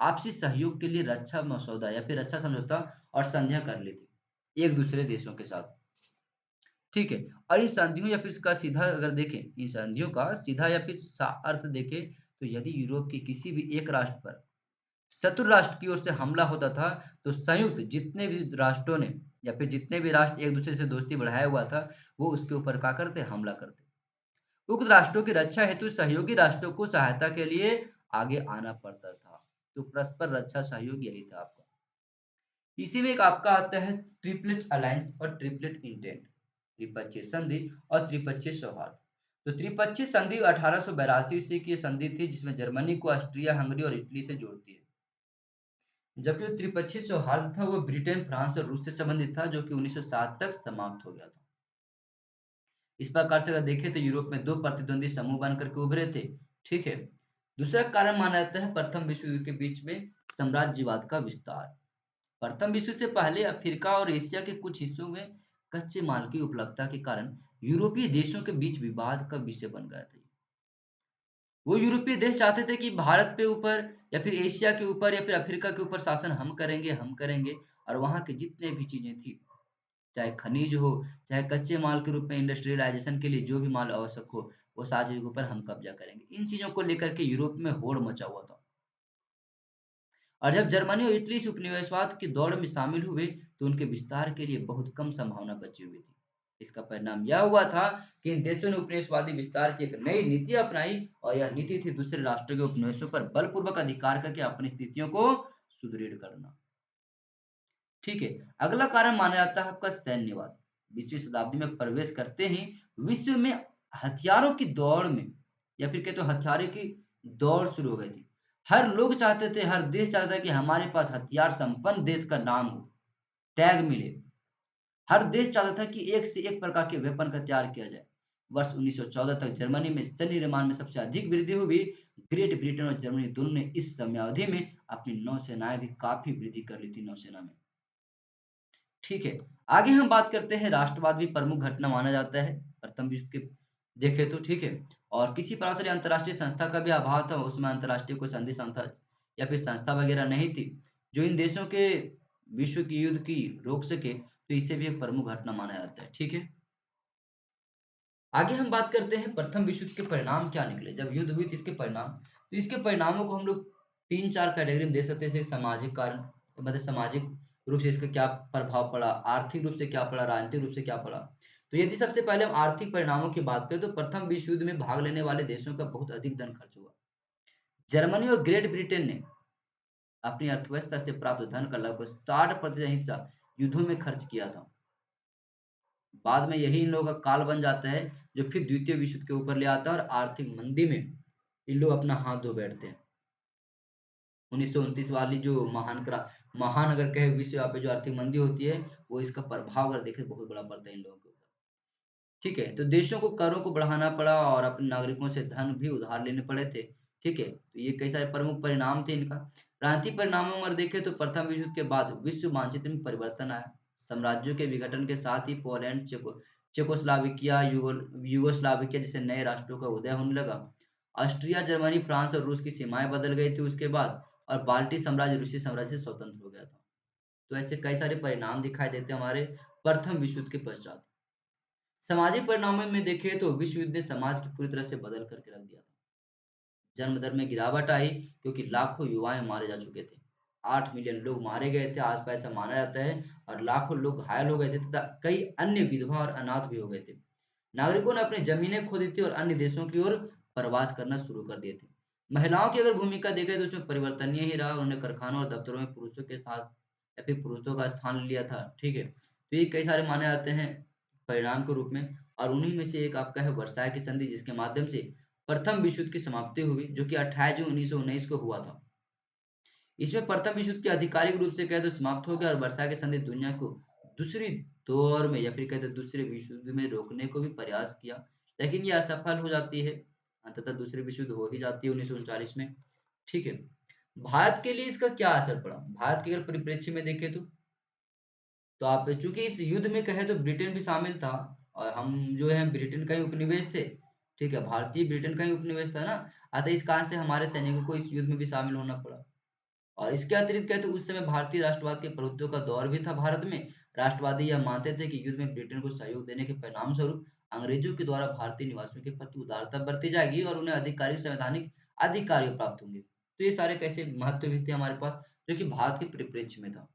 आपसी सहयोग के लिए रक्षा मसौदा या फिर रक्षा समझौता और संधियाँ कर ली थी, एक दूसरे देशों के साथ। ठीक है? और इन संधियों या फिर इसका सीधा अगर देखें, इन संधियों का सीधा या फिर अर्थ देखें, तो यदि यूरोप के किसी भी एक राष्ट्र पर शत्रु राष्ट्र की ओर से हमला होता था, तो संयुक्त जितने भी राष्ट्रों ने या फिर जितने भी राष्ट्र एक दूसरे से दोस्ती बढ़ाया हुआ था, वो उसके ऊपर क्या करते? हमला करते। उक्त राष्ट्रों की रक्षा हेतु सहयोगी राष्ट्रों को सहायता के लिए आगे आना पड़ता था। तो परस्पर रक्षा सहयोग यही था आपका। इसी में एक आपका आता है ट्रिपलेट अलायंस और ट्रिपलेट इंटेंट, त्रिपक्षीय संधि और त्रिपक्षीय सौहार्द। तो त्रिपक्षीय संधि 1882 ईस्वी की संधि थी, जिसमें जर्मनी को ऑस्ट्रिया, हंगरी और इटली से जोड़ती है। जबकि जो त्रिपक्षीय सौहार्द था वो ब्रिटेन, फ्रांस और रूस से संबंधित था, जो कि 1907 तक समाप्त हो गया था। इस प्रकार से अगर देखें तो यूरोप में दो प्रतिद्वंदी समूह बनकर के उभरे थे। ठीक है। दूसरा कारण माना जाता है प्रथम विश्व युद्ध के बीच में साम्राज्यवाद का विस्तार। प्रथम विश्व से पहले अफ्रीका और एशिया के कुछ हिस्सों में कच्चे माल की उपलब्धता के कारण यूरोपीय देशों के बीच विवाद का विषय बन गया था। वो यूरोपीय देश चाहते थे कि भारत पे ऊपर या फिर एशिया के ऊपर या फिर अफ्रीका के ऊपर शासन हम करेंगे और वहाँ की जितने भी चीजें थी, चाहे खनिज हो, चाहे कच्चे माल के रूप में इंडस्ट्रियलाइजेशन के लिए जो भी माल आवश्यक हो, वो सारी चीज़ों के ऊपर हम कब्जा करेंगे। इन चीज़ों को लेकर के यूरोप में होड़ मचा हुआ था। और जब जर्मनी और इटली इस उपनिवेशवाद की दौड़ में शामिल हुए, तो उनके विस्तार के लिए बहुत कम संभावना बची हुई थी। इसका परिणाम यह हुआ था कि इन देशों ने उपनिवेशवादी विस्तार की एक नई नीति अपनाई और यह नीति थी दूसरे राष्ट्रों के उपनिवेशों पर बलपूर्वक अधिकार करके अपनी स्थितियों को सुदृढ़ करना। ठीक है। अगला कारण माना जाता है आपका सैन्यवाद। 20वीं शताब्दी में प्रवेश करते ही विश्व में हथियारों की दौड़ में या फिर कहें तो हथियारों की दौड़ शुरू हो गई थी। हर लोग चाहते थे, हर देश चाहता था कि हमारे पास हथियार संपन्न देश का नाम हो, टैग मिले। हर देश चाहता था कि एक से एक प्रकार के वेपन का तैयार किया जाए। वर्ष 1914 तक जर्मनी में सैन्य निर्माण में सबसे अधिक वृद्धि हुई। ग्रेट ब्रिटेन और जर्मनी दोनों ने इस समयावधि में अपनी नौसेनाएं भी काफी वृद्धि कर ली थी नौसेना में। ठीक है। आगे हम बात करते हैं राष्ट्रवाद भी प्रमुख घटना माना जाता है प्रथम विश्व के देखें तो। ठीक है। और किसी प्रकार से अंतर्राष्ट्रीय संस्था का भी अभाव था, उसमें अंतर्राष्ट्रीय कोई संधि संस्था या फिर संस्था वगैरह नहीं थी जो इन देशों के विश्व की युद्ध की रोक सके, तो इसे भी एक प्रमुख घटना माना जाता है। ठीक है। आगे हम बात करते हैं प्रथम विश्व युद्ध के परिणाम क्या निकले जब युद्ध हुई थी, इसके परिणाम। तो इसके परिणामों को हम लोग तीन चार कैटेगरी में दे सकते हैं। जैसे सामाजिक कारण, मतलब सामाजिक रूप से इसका क्या प्रभाव पड़ा, आर्थिक रूप से क्या पड़ा, राजनीतिक रूप से क्या पड़ा। तो यदि सबसे पहले हम आर्थिक परिणामों की बात करें, तो प्रथम विश्व युद्ध में भाग लेने वाले देशों का बहुत अधिक धन खर्च हुआ। जर्मनी और ग्रेट ब्रिटेन ने अपनी अर्थव्यवस्था से प्राप्त धन का लगभग 60% हिस्सा युद्धों में खर्च किया था। बाद में यही इन लोगों का काल बन जाता है, जो फिर द्वितीय विश्व युद्ध के ऊपर ले आता है और आर्थिक मंदी में इन लोग अपना हाथ धो बैठते हैं। 1929 वाली जो महान अगर कहे विश्व व्यापी जो आर्थिक मंदी होती है, वो इसका प्रभाव अगर देखें बहुत बड़ा पड़ता है इन लोगों के ऊपर। ठीक है। तो देशों को करों को बढ़ाना पड़ा और अपने नागरिकों से धन भी उधार लेने पड़े थे। ठीक है। तो ये कई सारे प्रमुख परिणाम थे इनका। राजनीतिक परिणामों में अगर देखें तो प्रथम विश्व युद्ध के बाद विश्व मानचित्र में परिवर्तन आया। साम्राज्यों के विघटन के साथ ही पोलैंड, चेकोस्लोवाकिया, यूगोस्लाविया जैसे नए राष्ट्रों का उदय होने लगा। ऑस्ट्रिया, जर्मनी, फ्रांस और रूस की सीमाएं बदल गई थी उसके बाद, और बाल्टी साम्राज्य रूसी साम्राज्य से स्वतंत्र हो गया था। तो ऐसे कई सारे परिणाम दिखाई देते हैं हमारे प्रथम विश्व युद्ध के पश्चात। सामाजिक परिणामों में देखें तो विश्व युद्ध ने समाज की पूरी तरह से बदल करके रख दिया था। जन्म दर में गिरावट आई क्योंकि लाखों युवाएं मारे जा चुके थे। 8 मिलियन लोग मारे गए थे आसपास ऐसा माना जाता है, और लाखों लोग घायल हो गए थे तथा कई अन्य विधवा और अनाथ भी हो गए थे। नागरिकों ने अपनी जमीनें खो दी थी और अन्य देशों की ओर प्रवास करना शुरू कर दिए थे। महिलाओं की अगर भूमिका देखें तो उसमें परिवर्तनीय ही रहा। उन्होंने कारखानों और दफ्तरों में पुरुषों के साथ या फिर पुरुषों का स्थान लिया था। ठीक है। तो ये कई सारे माने जाते हैं परिणाम के रूप में। और उन्हीं में से एक आपका है वर्साय की संधि, जिसके माध्यम से प्रथम विश्व युद्ध की समाप्ति हुई, जो कि 28 जून 1919 को हुआ था। इसमें प्रथम विश्व युद्ध की आधिकारिक रूप से कहे तो समाप्त हो गया, और वर्साय की संधि दुनिया को दूसरी दौर में या फिर कहते दूसरे विश्व युद्ध में रोकने को भी प्रयास किया, लेकिन ये असफल हो जाती है। अंततः दूसरी विश्व युद्ध हो ही जाती है 1939 में। ठीक है। भारत के लिए इसका क्या असर पड़ा, भारत के अगर परिप्रेक्ष्य में देखें तो आप चूंकि इस युद्ध में कहे तो ब्रिटेन भी शामिल था, और हम जो है ब्रिटेन का ही उपनिवेश थे। ठीक है। भारतीय ब्रिटेन का ही उपनिवेश था ना, अतः इस कारण से हमारे सैनिकों को इस युद्ध में भी शामिल होना पड़ा। और इसके अतिरिक्त कहते उस समय भारतीय राष्ट्रवाद के प्रभुत्व का दौर भी था भारत में। राष्ट्रवादी यह मानते थे कि युद्ध में ब्रिटेन को सहयोग देने के परिणाम स्वरूप अंग्रेजों के द्वारा भारतीय निवासियों के प्रति उदारता बरती जाएगी और उन्हें आधिकारिक संवैधानिक अधिकार प्राप्त होंगे। तो ये सारे कैसे महत्व भी थे हमारे पास, जो कि भारत के परिप्रेक्ष्य में था।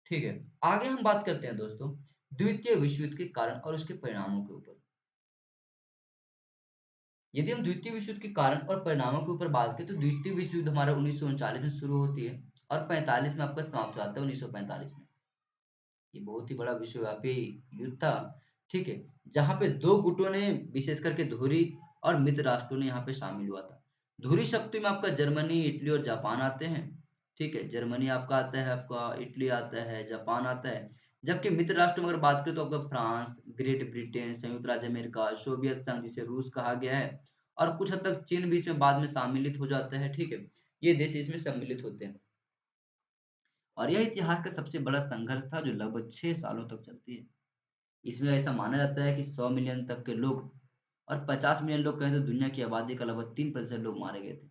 ठीक है, आगे हम बात करते हैं दोस्तों द्वितीय विश्व युद्ध के कारण और उसके परिणामों के ऊपर। यदि हम द्वितीय विश्व युद्ध के कारण और परिणामों के ऊपर बात करें तो द्वितीय विश्व युद्ध हमारा 1939 में शुरू होती है और 45 में आपका समाप्त हो जाता है, 1945 में। ये बहुत ही बड़ा विश्वव्यापी युद्ध था। ठीक है, जहाँ पे दो गुटों ने विशेष करके धुरी और मित्र राष्ट्रों ने यहाँ पे शामिल हुआ था। धुरी शक्ति में आपका जर्मनी, इटली और जापान आते हैं। ठीक है, जर्मनी आपका आता है, आपका इटली आता है, जापान आता है। जबकि मित्र राष्ट्रों में अगर बात करें तो आपका फ्रांस, ग्रेट ब्रिटेन, संयुक्त राज्य अमेरिका, सोवियत संघ जिसे रूस कहा गया है, और कुछ हद तक चीन भी इसमें बाद में सम्मिलित हो जाता है। ठीक है, ये देश इसमें सम्मिलित होते हैं। और यह इतिहास का सबसे बड़ा संघर्ष था जो लगभग 6 सालों तक चलती है। इसमें ऐसा माना जाता है कि 100 मिलियन तक के लोग और 50 मिलियन लोग कहें तो दुनिया की आबादी का लगभग 3% लोग मारे गए थे।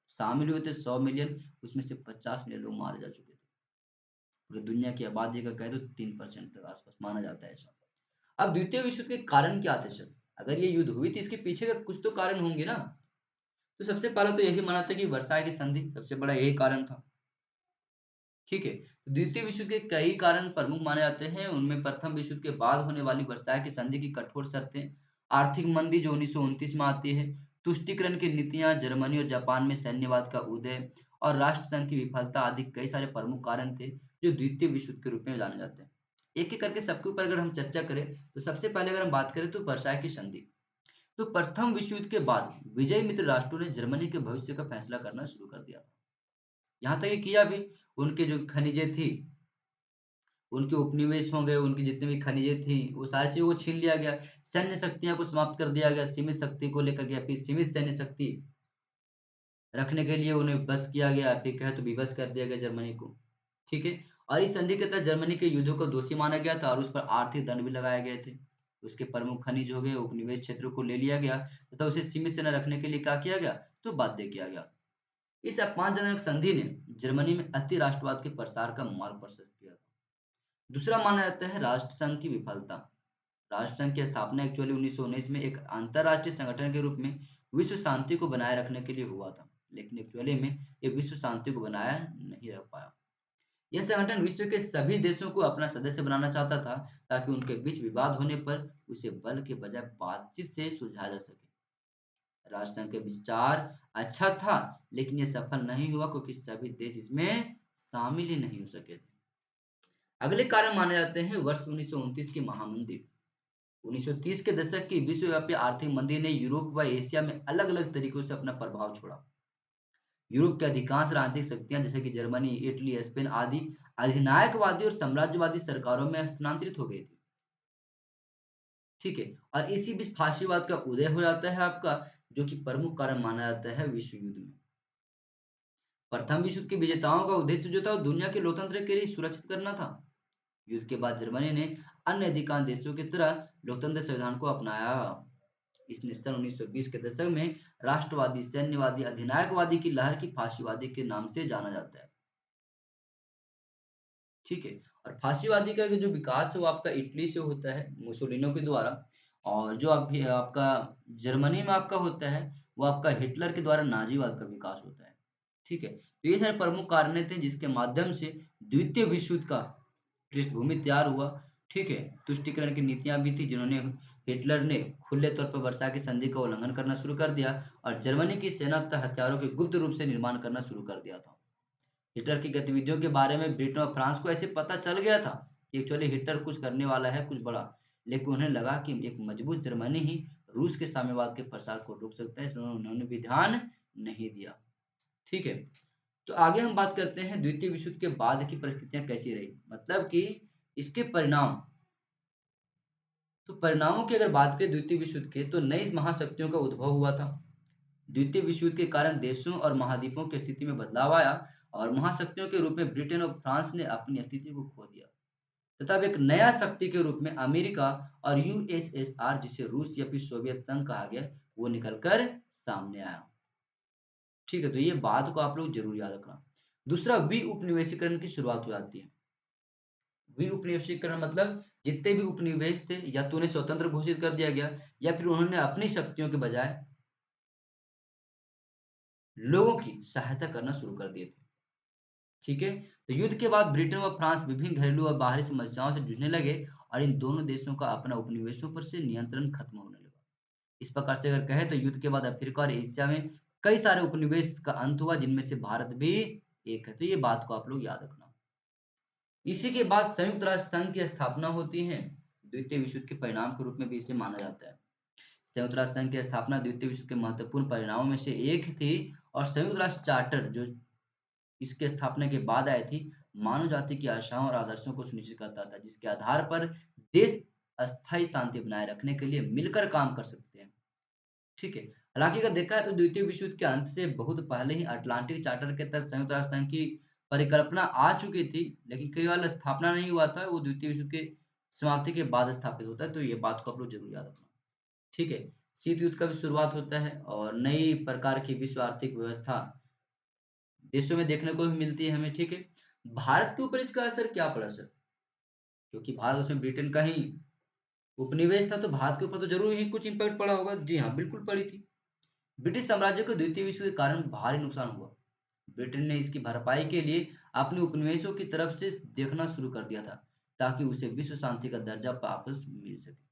शामिल हुए थे 100 मिलियन, उसमें से 50 मिलियन लोग मारे जा चुके थे। पूरी दुनिया की आबादी का कहें तो 3% तक आसपास माना जाता है ऐसा। अब द्वितीय विश्व युद्ध के कारण क्या थे सर? अगर ये युद्ध हुई थी इसके पीछे का कुछ तो कारण होंगे ना? तो सबसे पहले तो यही माना था कि वर्साई की संधि सबसे बड़ा यही कारण था। ठीक है, तो द्वितीय विश्व के कई कारण प्रमुख माने जाते हैं। उनमें प्रथम विश्व युद्ध के बाद होने वाली वर्साई की संधि की कठोर शर्तें, आर्थिक मंदी जो 1929 में आती है, तुष्टीकरण की नीतियां, जर्मनी और जापान में सैन्यवाद का उदय और राष्ट्र संघ की विफलता आदि कई सारे प्रमुख कारण थे जो द्वितीय विश्व युद्ध के रूप में जाने जाते हैं। एक एक करके सबके ऊपर अगर हम चर्चा करें तो सबसे पहले अगर हम बात करें तो वर्साई की संधि। तो प्रथम विश्व युद्ध के बाद विजयी मित्र राष्ट्रों ने जर्मनी के भविष्य का फैसला करना शुरू कर दिया था। यहाँ तक ये किया भी, उनके जो खनिजें थी, उनके उपनिवेश हो गए, उनकी जितनी भी खनिजें थी, वो सारी चीज़ों को छीन लिया गया। सैन्य शक्तियाँ को समाप्त कर दिया गया, सीमित शक्ति को लेकर के फिर सीमित सैन्य शक्ति रखने के लिए उन्हें बस किया गया, फिर कहें तो विवश कर दिया गया जर्मनी को। ठीक है? और इस संधि के तहत जर्मनी के युद्धों को दोषी माना गया था और उस पर आर्थिक दंड भी लगाए गए थे। उसके प्रमुख खनिज हो गए, उपनिवेश क्षेत्रों को ले लिया गया तथा उसे सीमित सेना रखने के लिए क्या किया गया? तो बाध्य किया गया। इस अपमानजनक संधि ने जर्मनी में अति राष्ट्रवाद के प्रसार का मार्ग प्रशस्त किया था। दूसरा माना जाता है राष्ट्रसंघ की विफलता। राष्ट्रसंघ की स्थापना एक्चुअली 1919 में एक अंतरराष्ट्रीय संगठन के रूप में विश्व शांति को बनाए रखने के लिए हुआ था, लेकिन एक्चुअली में ये विश्व शांति को बनाया नहीं रख पाया। यह संगठन विश्व के सभी देशों को अपना सदस्य बनाना चाहता था ताकि उनके बीच विवाद होने पर उसे बल के बजाय बातचीत से सुलझाया जा सके। राष्ट्रसंघ के विचार अच्छा था, लेकिन ये सफल नहीं हुआ क्योंकि सभी देश इसमें शामिल ही नहीं हो सके थे। अगले कारण माने जाते हैं वर्ष 1929 की महामंदी। 1930 के दशक की विश्वव्यापी आर्थिक मंदी ने यूरोप व एशिया में अलग-अलग तरीकों से अपना प्रभाव छोड़ा। यूरोप की अधिकांश राजनीतिक शक्तियां जैसे कि जर्मनी, इटली, स्पेन आदि अधिनायकवादी और साम्राज्यवादी सरकारों में स्थानांतरित हो गई थी। ठीक है, और इसी बीच फाशीवाद का उदय हो जाता है आपका, जो कि प्रमुख कारण माना जाता है विश्व युद्ध में। प्रथम विश्व युद्ध के विजेताओं का उद्देश्य जो था वो दुनिया के लोकतंत्र के लिए सुरक्षित करना था। युद्ध के बाद जर्मनी ने अन्य अधिकांश देशों की तरह लोकतंत्र संविधान को अपनाया। इसने सन 1920 के दशक में राष्ट्रवादी, सैन्यवादी, अधिनायकवादी की लहर की फाशीवादी के नाम से जाना जाता है। ठीक है, और फाशीवादी का जो विकास है वो आपका इटली से होता है मुसोलिनो के द्वारा, और जो अभी आपका जर्मनी में आपका होता है वो आपका हिटलर के द्वारा नाजीवाद का विकास होता है। ठीक है, तो ये सारे प्रमुख कारण थे जिसके माध्यम से द्वितीय विश्व युद्ध का पृष्ठभूमि तैयार हुआ। ठीक है, तुष्टीकरण की नीतियां भी थी जिन्होंने हिटलर ने खुले तौर पर वर्षा की संधि का उल्लंघन करना शुरू कर दिया और जर्मनी की सेना तथा हथियारों के गुप्त रूप से निर्माण करना शुरू कर दिया था। हिटलर की गतिविधियों के बारे में ब्रिटेन और फ्रांस को ऐसे पता चल गया था कि एक्चुअली हिटलर कुछ करने वाला है, कुछ बड़ा। लेकिन उन्हें लगा कि एक मजबूत जर्मनी ही रूस के साम्यवाद के प्रसार को रोक सकता है, इसलिए उन्होंने भी ध्यान नहीं दिया। ठीक है, तो आगे हम बात करते हैं द्वितीय विश्व युद्ध के बाद की परिस्थितियां कैसी रही, मतलब कि इसके परिणाम। तो परिणामों की अगर बात करें द्वितीय विश्व युद्ध के, तो नई महाशक्तियों का उद्भव हुआ था। द्वितीय विश्व युद्ध के कारण देशों और महाद्वीपों की स्थिति में बदलाव आया और महाशक्तियों के रूप में ब्रिटेन और फ्रांस ने अपनी स्थिति को खो दिया तथा अब एक नया शक्ति के रूप में अमेरिका और यूएसएसआर जिसे रूस या फिर सोवियत संघ कहा गया वो निकलकर सामने आया। ठीक है, तो ये बात को आप लोग जरूर याद रखना। दूसरा, उपनिवेशीकरण की शुरुआत हो जाती है। उपनिवेशीकरण मतलब जितने भी उपनिवेश थे या तो उन्हें स्वतंत्र घोषित कर दिया गया या फिर उन्होंने अपनी शक्तियों के बजाय लोगों की सहायता करना शुरू कर दिए थे। ठीक है? तो युद्ध के बाद ब्रिटेन व फ्रांस विभिन्न घरेलू और बाहरी समस्याओं से जूझने लगे और इन दोनों देशों का अपना उपनिवेशों पर से नियंत्रण खत्म होने लगा। इस प्रकार से अगर कहें तो युद्ध के बाद अफ्रीका और एशिया में कई सारे उपनिवेश का अंत हुआ जिनमें से भारत भी एक है। तो ये बात को आप लोग याद रखना। इसी के बाद संयुक्त राष्ट्र संघ की स्थापना होती है। द्वितीय विश्व युद्ध के परिणाम के रूप में भी इसे माना जाता है। संयुक्त राष्ट्र संघ की स्थापना द्वितीय विश्व युद्ध के महत्वपूर्ण परिणामों में से एक थी और संयुक्त राष्ट्र चार्टर जो इसके स्थापना के बाद आई थी, मानव जाति की आशाओं और आदर्शों को सुनिश्चित करता था, जिसके आधार पर देश अस्थायी शांति बनाए रखने के लिए मिलकर काम कर सकते हैं। ठीक है? हालाँकि अगर देखा है तो द्वितीय विश्व युद्ध के अंत से बहुत पहले ही अटलांटिक चार्टर के तहत संयुक्त राष्ट्र संघ की परिकल्पना आ चुकी थी, लेकिन केवल स्थापना नहीं हुआ था, वो द्वितीय विश्व युद्ध के समाप्ति के बाद स्थापित होता है, तो ये बात को आप लोग ज़रूर याद रखना। ठीक है? शीत युद्ध का भी शुरुआत होता है और नई प्रकार की विश्व आर्थिक व्यवस्था देशों में देखने को भी मिलती है हमें, ठीक है? भारत के ऊपर इसका असर क्या पड़ा सर? क्योंकि भारत उसमें ब्रिटेन का ही उपनिवेश था, तो भारत के ऊपर तो ज़रूर ही कुछ इम्पैक्ट पड़ा होगा। जी हाँ, बिल्कुल पड़ी थी। ब्रिटिश साम्राज्य को द्वितीय विश्व के कारण भारी नुकसान हुआ। ब्रिटेन ने इसकी भरपाई के लिए अपने उपनिवेशों की तरफ से देखना शुरू कर दिया था, ताकि उसे विश्व शांति का दर्जा वापस मिल सके।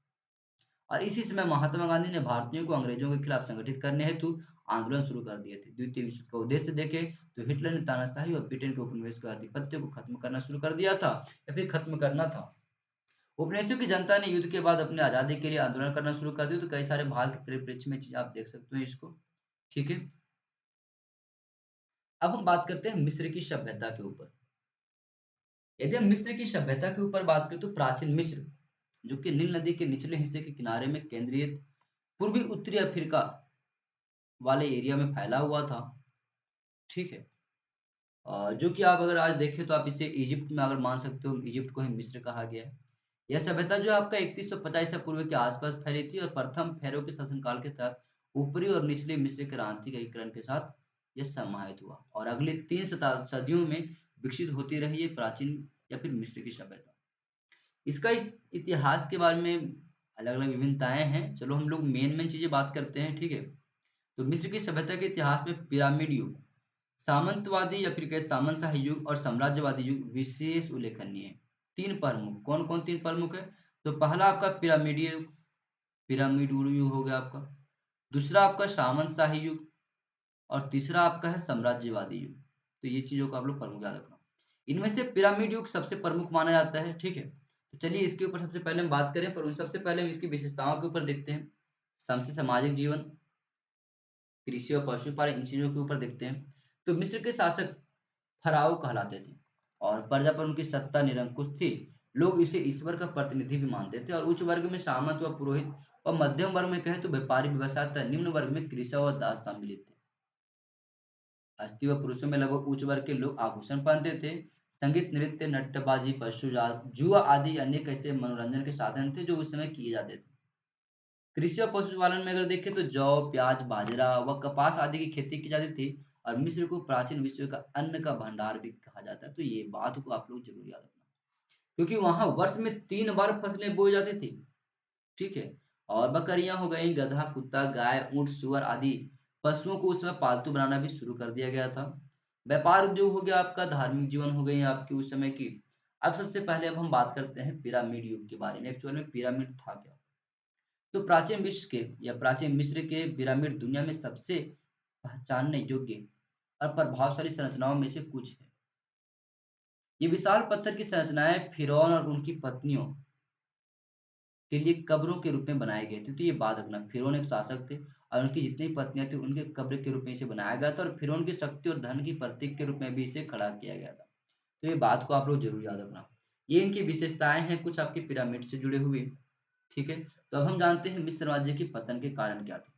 और इसी समय महात्मा गांधी ने भारतीयों को अंग्रेजों के खिलाफ संगठित करने हेतु आंदोलन शुरू कर दिए थे। द्वितीय विश्व युद्ध का उद्देश्य देखें तो हिटलर ने तानाशाही और ब्रिटेन के उपनिवेश के आधिपत्य को खत्म करना शुरू कर दिया था या फिर खत्म करना था। उपनिवेशों की जनता ने युद्ध के बाद अपनी आजादी के लिए आंदोलन करना शुरू कर दिया, तो कई सारे भारत के परिप्रेक्ष्य में चीज आप देख सकते हो इसको। ठीक है, अब हम बात करते हैं मिस्र की सभ्यता के ऊपर। यदि हम मिस्र की सभ्यता के ऊपर बात करें तो प्राचीन मिस्र, जो कि नील नदी के निचले हिस्से के किनारे में केंद्रित पूर्वी उत्तरी अफ्रीका वाले एरिया में फैला हुआ था। ठीक है, जो कि आप अगर आज देखें तो आप इसे इजिप्ट में अगर मान सकते हो, इजिप्ट को ही मिस्र कहा गया है। यह सभ्यता जो है आपका 3150 ईसा पूर्व के आसपास फैली थी और प्रथम फेरो के शासनकाल के तहत ऊपरी और निचले मिस्र के आंतरिक एकीकरण के साथ यह समाहित हुआ और अगले 3 सदियों में विकसित होती रही है प्राचीन या फिर मिस्र की सभ्यता। इसका इतिहास के बारे में अलग-अलग विभिन्नताएं हैं। चलो हम लोग मेन चीजें बात करते हैं, ठीक है? तो मिस्र की सभ्यता के इतिहास में पिरामिड युग, सामंतवादी या फिर कहें सामंतशाही युग और साम्राज्यवादी युग विशेष उल्लेखनीय है। 3 प्रमुख, कौन-कौन 3 प्रमुख है? तो पहला आपका पिरामिडीय युग, पिरामिड युग हो गया आपका। दूसरा आपका सामंतशाही युग और तीसरा आपका है साम्राज्यवादी युग। तो ये चीज़ों को आप लोग प्रमुख याद रखना। इनमें से पिरामिड युग सबसे प्रमुख माना जाता है, ठीक है? तो चलिए इसके ऊपर सबसे पहले हम बात करें, पर उन सबसे पहले हम इसकी विशेषताओं के ऊपर देखते हैं। समष्टि सामाजिक जीवन, कृषि और पशुपालन, इन चीज़ों के ऊपर देखते हैं। तो मिस्र के शासक फ़राओ कहलाते थे और प्रजा पर उनकी सत्ता निरंकुश थी। लोग इसे ईश्वर का प्रतिनिधि भी मानते थे और उच्च वर्ग में सामंत व पुरोहित और मध्यम वर्ग में कहें तो व्यापारी व्यवसाय तथा निम्न वर्ग में कृषक और दास सम्मिलित थे। स्त्री व पुरुषों में लगभग उच्च वर्ग के लोग आभूषण पहनते थे। संगीत, नृत्य, नट्यबाजी, जुआ आदि अनेक ऐसे मनोरंजन के साधन थे जो उस समय किए जाते थे। कृषि और पशुपालन में अगर देखें तो जौ, प्याज, बाजरा व कपास आदि की खेती की जाती थी और मिस्र को प्राचीन विश्व का अन्न का भंडार भी कहा जाता है। तो ये बात को आप लोग जरूर याद रखना, क्योंकि वहां वर्ष में 3 बार फसलें बोई जाती थी। ठीक है, और बकरियां हो गई, गधा, कुत्ता, गाय, ऊंट, सुअर आदि पशुओं को उस समय पालतू बनाना भी शुरू कर दिया गया था। व्यापार उद्योग हो गया आपका, धार्मिक जीवन हो गई आपकी उस समय की। अब सबसे पहले अब हम बात करते हैं पिरामिड युग के बारे में। एक्चुअल में पिरामिड था क्या? तो प्राचीन विश्व के या प्राचीन मिस्र के पिरामिड दुनिया में सबसे पहचानने योग्य और प्रभावशाली संरचनाओं में से कुछ है। ये विशाल पत्थर की संरचनाएं फिरौन और उनकी पत्नियों के लिए कब्रों के रूप में बनाए गए थे। तो ये बात रखना, फिरौन एक शासक थे और उनकी जितनी पत्नियां थी उनके कब्र के रूप में इसे बनाया गया था और फिरौन की शक्ति और धन की प्रतीक के रूप में भी इसे खड़ा किया गया था। तो ये बात को आप लोग जरूर याद रखना। ये इनकी विशेषताएं हैं कुछ आपके पिरामिड से जुड़े हुए। ठीक है, तो अब हम जानते हैं मिस्र राज्य के पतन के कारण क्या थे।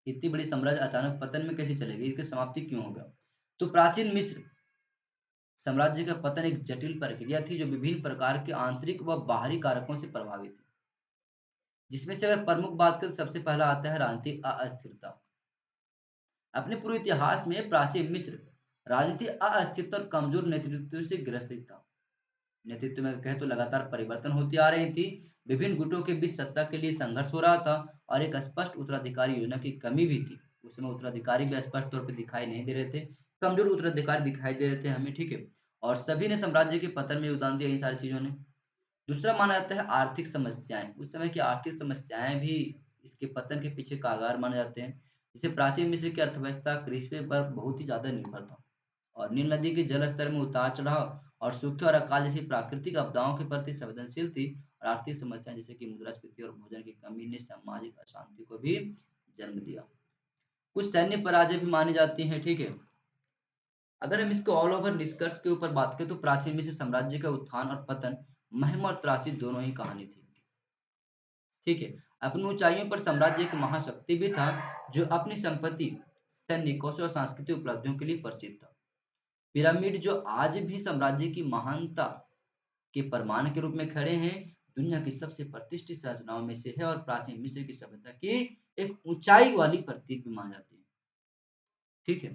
इतनी बड़ी साम्राज्य अचानक पतन में कैसे चले गई, इसकी समाप्ति क्यों हो गया? तो प्राचीन मिस्र साम्राज्य का पतन एक जटिल प्रक्रिया थी जो विभिन्न प्रकार के आंतरिक व बाहरी कारकों से प्रभावित थी। जिसमें से अगर प्रमुख बात करें तो सबसे पहला आता है राजनीतिक अस्थिरता। अपने पूरे इतिहास में प्राचीन मिस्र राजनीति अस्थिरता और कमजोर नेतृत्व से ग्रसित था। नेतृत्व में कहें तो लगातार परिवर्तन होती आ रही थी, विभिन्न गुटों के बीच सत्ता के लिए संघर्ष हो रहा था और एक स्पष्ट उत्तराधिकारी योजना की कमी भी थी। उस समय उत्तराधिकारी भी स्पष्ट तौर पे दिखाई नहीं दे रहे थे, कमजोर उत्तराधिकारी दिखाई दे रहे थे हमें, ठीक है। और सभी ने साम्राज्य के पतन में योगदान दिया इन सारी चीजों ने। दूसरा माना जाता है आर्थिक समस्याएं, उस समय की आर्थिक समस्याएं भी इसके पतन के पीछे कारगर माने जाते हैं। जैसे प्राचीन मिस्र की अर्थव्यवस्था कृषि पर बहुत ही ज्यादा निर्भर था और नील नदी के जल स्तर में उतार चढ़ाव और सूखे और अकाल जैसी प्राकृतिक आपदाओं के प्रति संवेदनशील थी। और आर्थिक समस्याएं जैसे कि मुद्रास्फीति और भोजन की कमी ने सामाजिक अशांति को भी जन्म दिया। कुछ सैन्य पराजय भी मानी जाती हैं, ठीक है। अगर हम इसको ऑल ओवर निष्कर्ष के ऊपर बात करें तो प्राचीन मिस्र साम्राज्य का उत्थान और पतन महिमा और त्रासदी दोनों ही कहानी थी, ठीक है। अपनी ऊंचाइयों पर साम्राज्य एक महाशक्ति भी था जो अपनी संपत्ति, सैन्य कौशल और सांस्कृतिक उपलब्धियों के लिए प्रसिद्ध था। पिरामिड जो आज भी साम्राज्य की महानता के प्रमाण के रूप में खड़े हैं, दुनिया की सबसे प्रतिष्ठित संरचनाओं में से है और प्राचीन मिस्र की सभ्यता की एक ऊंचाई वाली प्रतीक भी मानी जाती है, ठीक है।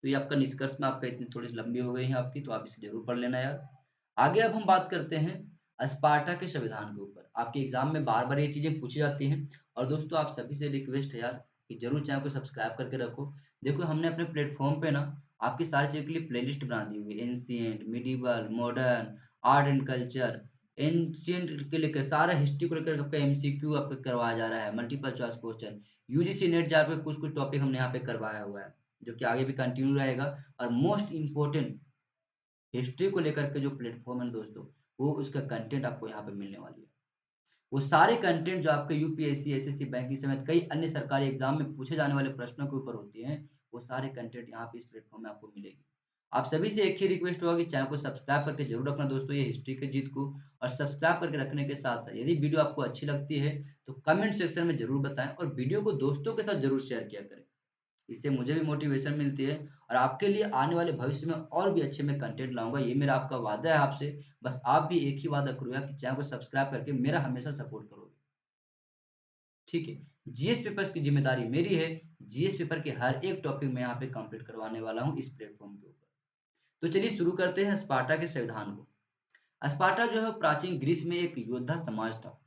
तो ये आपका निष्कर्ष में आपका इतनी थोड़ी सी लंबी हो गई है आपकी, तो आप इसे जरूर पढ़ लेना यार। आगे अब हम बात करते हैं स्पार्टा के संविधान के ऊपर। आपके एग्जाम में बार बार ये चीजें पूछी जाती हैं और दोस्तों आप सभी से रिक्वेस्ट है यार कि जरूर चैनल को सब्सक्राइब करके रखो। देखो हमने अपने प्लेटफॉर्म पे ना आपकी सारी चीजों के लिए प्लेलिस्ट बना दी हुई है, ancient, medieval, modern, art and culture. Ancient के लेकर सारा हिस्ट्री को लेकर आपका एमसीक्यू आपका करवाया जा रहा है, multiple choice question, UGC net jar पे कुछ कुछ टॉपिक हमने यहाँ पे करवाया हुआ है जो कि आगे भी कंटिन्यू रहेगा। और मोस्ट इम्पोर्टेंट हिस्ट्री को लेकर के जो प्लेटफॉर्म है दोस्तों, वो उसका कंटेंट आपको यहाँ पे मिलने वाली है। वो सारे कंटेंट जो आपके यूपीएससी, एसएससी, बैंकिंग समेत कई अन्य सरकारी एग्जाम में पूछे जाने वाले प्रश्नों के ऊपर होती हैं, वो सारे कंटेंट यहाँ पे इस प्लेटफॉर्म में आपको मिलेगी। आप सभी से एक ही रिक्वेस्ट होगा कि चैनल को सब्सक्राइब करके जरूर रखना दोस्तों, ये हिस्ट्री के जीत को। और सब्सक्राइब करके रखने के साथ साथ यदि वीडियो आपको अच्छी लगती है तो कमेंट सेक्शन में जरूर बताएं और वीडियो को दोस्तों के साथ जरूर शेयर किया करें। इससे मुझे भी मोटिवेशन मिलती है और आपके लिए आने वाले भविष्य में और भी अच्छे मैं कंटेंट लाऊँगा, ये मेरा आपका वादा है आपसे। बस आप भी एक ही वादा करो यार कि चैनल को सब्सक्राइब करके मेरा हमेशा सपोर्ट करोगे, ठीक है? जीएस पेपर्स की ज़िम्मेदारी मेरी है, जीएस पेपर के हर एक टॉपिक मैं यहाँ पे कंप्लीट करवाने वाला हूँ इस प्लेटफ़ॉर्म के ऊपर। तो चलिए शुरू करते हैं स्पार्टा के संविधान को। स्पार्टा जो है प्राचीन ग्रीस में एक योद्धा समाज था।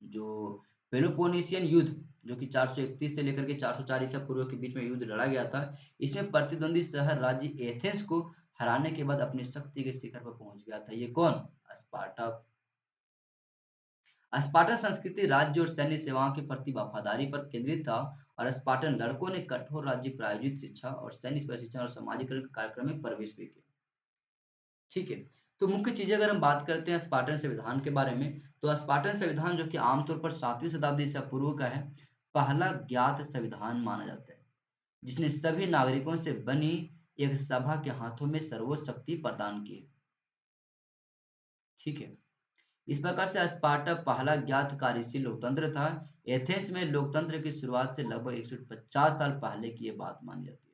जो पेलोपोनेशियन युद्ध जो कि 431 से लेकर के 404 ईसा पूर्व के बीच में युद्ध लड़ा गया था, इसमें प्रतिद्वंदी शहर राज्य एथेंस को हराने के बाद अपनी शक्ति के शिखर पर पहुंच गया था। ये कौन? स्पार्टा। स्पार्टन संस्कृति राज्य और सैन्य सेवाओं के प्रति वफादारी पर केंद्रित था और स्पार्टन लड़कों ने कठोर राज्य प्रायोजित शिक्षा और सैन्य प्रशिक्षण और समाजीकरण कार्यक्रम में प्रवेश भी किया, ठीक है। तो मुख्य चीजें अगर हम बात करते हैं स्पार्टन संविधान के बारे में, तो स्पार्टन संविधान जो कि आमतौर पर 7वीं शताब्दी ईसा पूर्व का है, पहला ज्ञात संविधान माना जाता है जिसने सभी नागरिकों से बनी एक सभा के हाथों में सर्वोच्च शक्ति प्रदान की है, ठीक है। इस प्रकार से स्पार्टा पहला ज्ञात कार्यशील लोकतंत्र था। एथेंस में लोकतंत्र की शुरुआत से लगभग 150 साल पहले की ये बात मानी जाती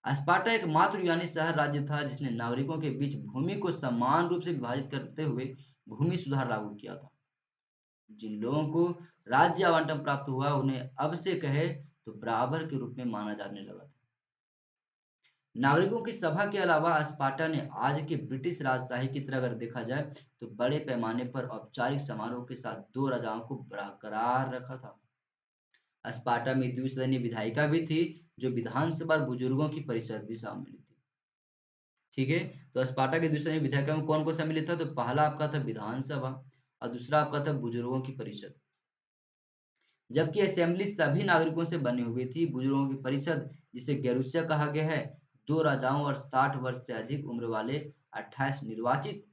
है। स्पार्टा एक मात्र यूनानी शहर राज्य था जिसने नागरिकों के बीच भूमि को समान रूप से विभाजित करते हुए भूमि सुधार लागू किया था। जिन लोगों को राज्य आवंटन प्राप्त हुआ उन्हें अब से कहे तो बराबर के रूप में माना जाने लगा था। नागरिकों की सभा के अलावा स्पार्टा ने आज के ब्रिटिश राजशाही की तरह अगर देखा जाए तो बड़े पैमाने पर औपचारिक समारोह के साथ दो राजाओं को बरकरार रखा था। स्पार्टा में द्विसदनीय विधायिका भी थी जो विधानसभा और बुजुर्गों की परिषद भी शामिल थी, ठीक है। तो स्पार्टा के दूसरे विधायिका में कौन कौन सम्मिलित था? तो पहला आपका था विधानसभा और दूसरा आपका था बुजुर्गों की परिषद। जबकि असेंबली सभी नागरिकों से बनी हुई थी, बुजुर्गों की परिषद जिसे गेरूसिया कहा गया है, दो राजाओं और 60 वर्ष से अधिक उम्र वाले 28 निर्वाचित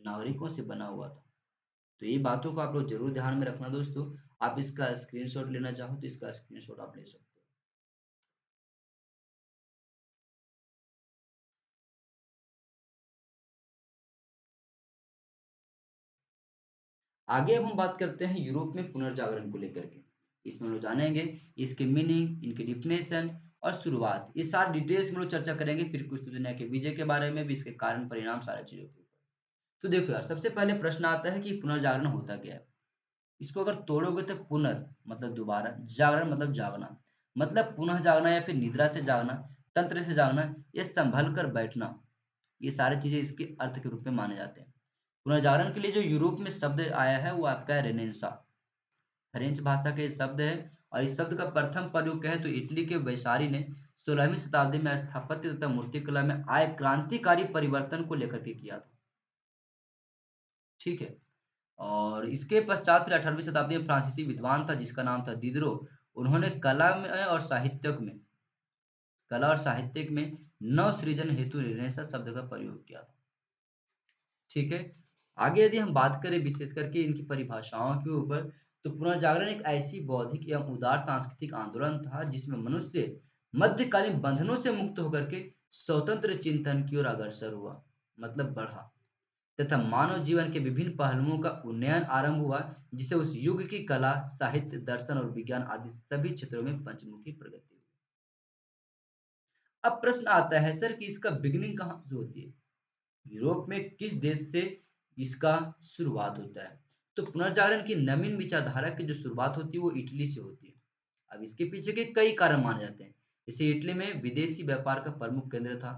नागरिकों से बना हुआ था। तो ये बातों को आप लोग जरूर ध्यान में रखना दोस्तों। आप इसका स्क्रीनशॉट लेना चाहो तो इसका स्क्रीनशॉट आप ले सकते हो। आगे अब हम बात करते हैं यूरोप में पुनर्जागरण को लेकर के। इसमें हम लोग जानेंगे इसके मीनिंग, इनके डिफिनेशन और शुरुआत, ये सारी डिटेल्स में लोग चर्चा करेंगे। फिर कुछ दुनिया के विजय के बारे में भी, इसके कारण परिणाम, सारी चीजों के ऊपर। तो देखो यार, सबसे पहले प्रश्न आता है कि पुनर्जागरण होता क्या है। इसको अगर तोड़ोगे तो पुनर् मतलब दोबारा, जागरण मतलब जागना। मतलब पुनः जागना या फिर निद्रा से जागना, तंत्र से जागना, या संभल कर बैठना, ये सारी चीजें इसके अर्थ के रूप में माने जाते हैं। पुनर्जागरण के लिए जो यूरोप में शब्द आया है वो आपका है रेनेसा। फ्रेंच भाषा के शब्द है, और इस शब्द का प्रथम प्रयोग कहें तो इटली के वैसारी ने 16वीं शताब्दी में स्थापत्य तथा मूर्तिकला में आए क्रांतिकारी परिवर्तन को लेकर के किया था। ठीक है। और इसके पश्चात फिर 18वीं शताब्दी में फ्रांसीसी विद्वान था जिसका नाम था दिदरो। उन्होंने कला और साहित्य में नव सृजन हेतु रेनेसा शब्द का प्रयोग किया था। ठीक है। आगे यदि हम बात करें विशेष करके इनकी परिभाषाओं के ऊपर, तो पुनर्जागरण एक ऐसी बौद्धिक एवं उदार सांस्कृतिक आंदोलन था जिसमें मनुष्य मध्यकालीन बंधनों से मुक्त होकर के स्वतंत्र चिंतन की ओर अग्रसर हुआ, मतलब बढ़ा, तथा मानव जीवन के विभिन्न पहलुओं का उन्नयन आरंभ हुआ, जिसे उस युग की कला, साहित्य, दर्शन और विज्ञान आदि सभी क्षेत्रों में पंचमुखी प्रगति हुई। अब प्रश्न आता है सर कि इसका बिगिनिंग कहाँ से होती है? यूरोप में किस देश से इसका शुरुआत होता है? तो पुनर्जागरण की नवीन विचारधारा की जो शुरुआत होती है वो इटली से होती है। अब इसके पीछे के कई कारण माने जाते हैं। जैसे इटली में विदेशी व्यापार का प्रमुख केंद्र था।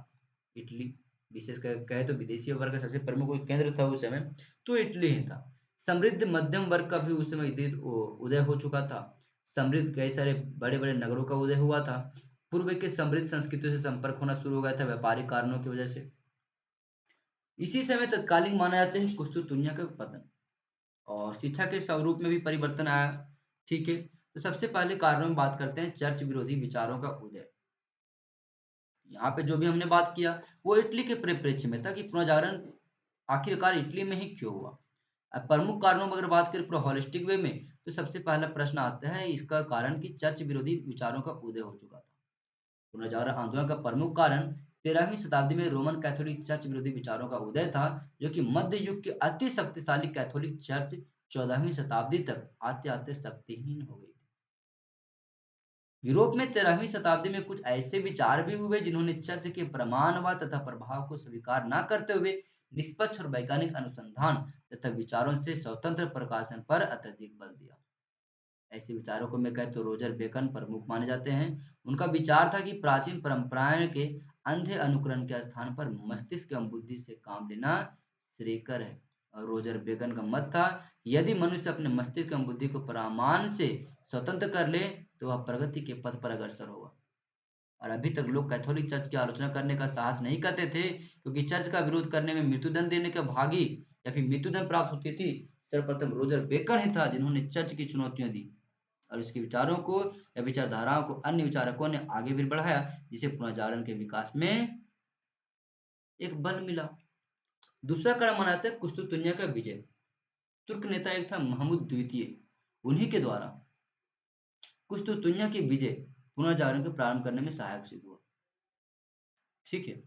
इटली विशेष कर कहे तो विदेशी व्यापार का सबसे प्रमुख कोई केंद्र था उस समय, तो इटली ही था। समृद्ध मध्यम वर्ग का भी उस समय उदय हो चुका था। समृद्ध कई सारे बड़े बड़े नगरों का उदय हुआ था। पूर्व के समृद्ध संस्कृतियों से संपर्क होना शुरू हो गया था व्यापारिक कारणों की वजह से। इसी समय तत्कालीन माना जाता है कुस्तुतुनिया का पतन और शिक्षा के स्वरूप में भी परिवर्तन आया। ठीक है। तो सबसे पहले कारणों में बात करते हैं चर्च विरोधी विचारों का उदय। यहाँ पे जो भी हमने बात किया वो इटली के परिप्रेक्ष्य में था कि पुनर्जागरण आखिरकार इटली में ही क्यों हुआ। अब प्रमुख कारणों में अगर बात करें पूरा होलिस्टिक वे में, तो सबसे पहला प्रश्न आता है इसका कारण कि चर्च विरोधी विचारों का उदय हो चुका था। पुनर्जागरण आंदोलन का प्रमुख कारण 13वीं शताब्दी में रोमन कैथोलिक चर्च विरोधी विचारों का उदय था, जो कि मध्य युग के अति शक्तिशाली कैथोलिक चर्च 14वीं शताब्दी तक आते आते शक्तिहीन हो गई थी। यूरोप में 13वीं शताब्दी में कुछ ऐसे विचार भी हुए जिन्होंने चर्च के प्रमाणवाद तथा प्रभाव को स्वीकार न करते हुए निष्पक्ष और वैज्ञानिक अनुसंधान तथा विचारों से स्वतंत्र प्रकाशन पर अत्यधिक बल दिया। ऐसे विचारों को मैं कहता तो रोजर बेकन प्रमुख माने जाते हैं। उनका विचार था कि प्राचीन परंपराएं के अंधे अनुकरण के स्थान पर मस्तिष्क एवं बुद्धि से काम लेना श्रेयकर है। और रोजर बेकन का मत था यदि मनुष्य अपने मस्तिष्क एवं बुद्धि को प्रमाण से स्वतंत्र कर ले तो वह प्रगति के पथ पर अग्रसर होगा। और अभी तक लोग कैथोलिक चर्च की आलोचना करने का साहस नहीं करते थे क्योंकि चर्च का विरोध करने में मृत्युदंड देने का भागी या फिर मृत्युदंड प्राप्त होती थी। सर्वप्रथम रोजर बेकन ही था जिन्होंने चर्च की चुनौतियां दी और उसके विचारों को या विचारधाराओं को अन्य विचारकों ने आगे भी बढ़ाया, जिसे पुनर्जागरण के विकास में एक बल मिला। दूसरा कारण मनाते हैं कुस्तुतुनिया का विजय। तुर्क नेता एक था महमूद द्वितीय, उन्हीं के द्वारा कुस्तुतुनिया की विजय पुनर्जागरण के प्रारंभ करने में सहायक सिद्ध हुआ। ठीक है।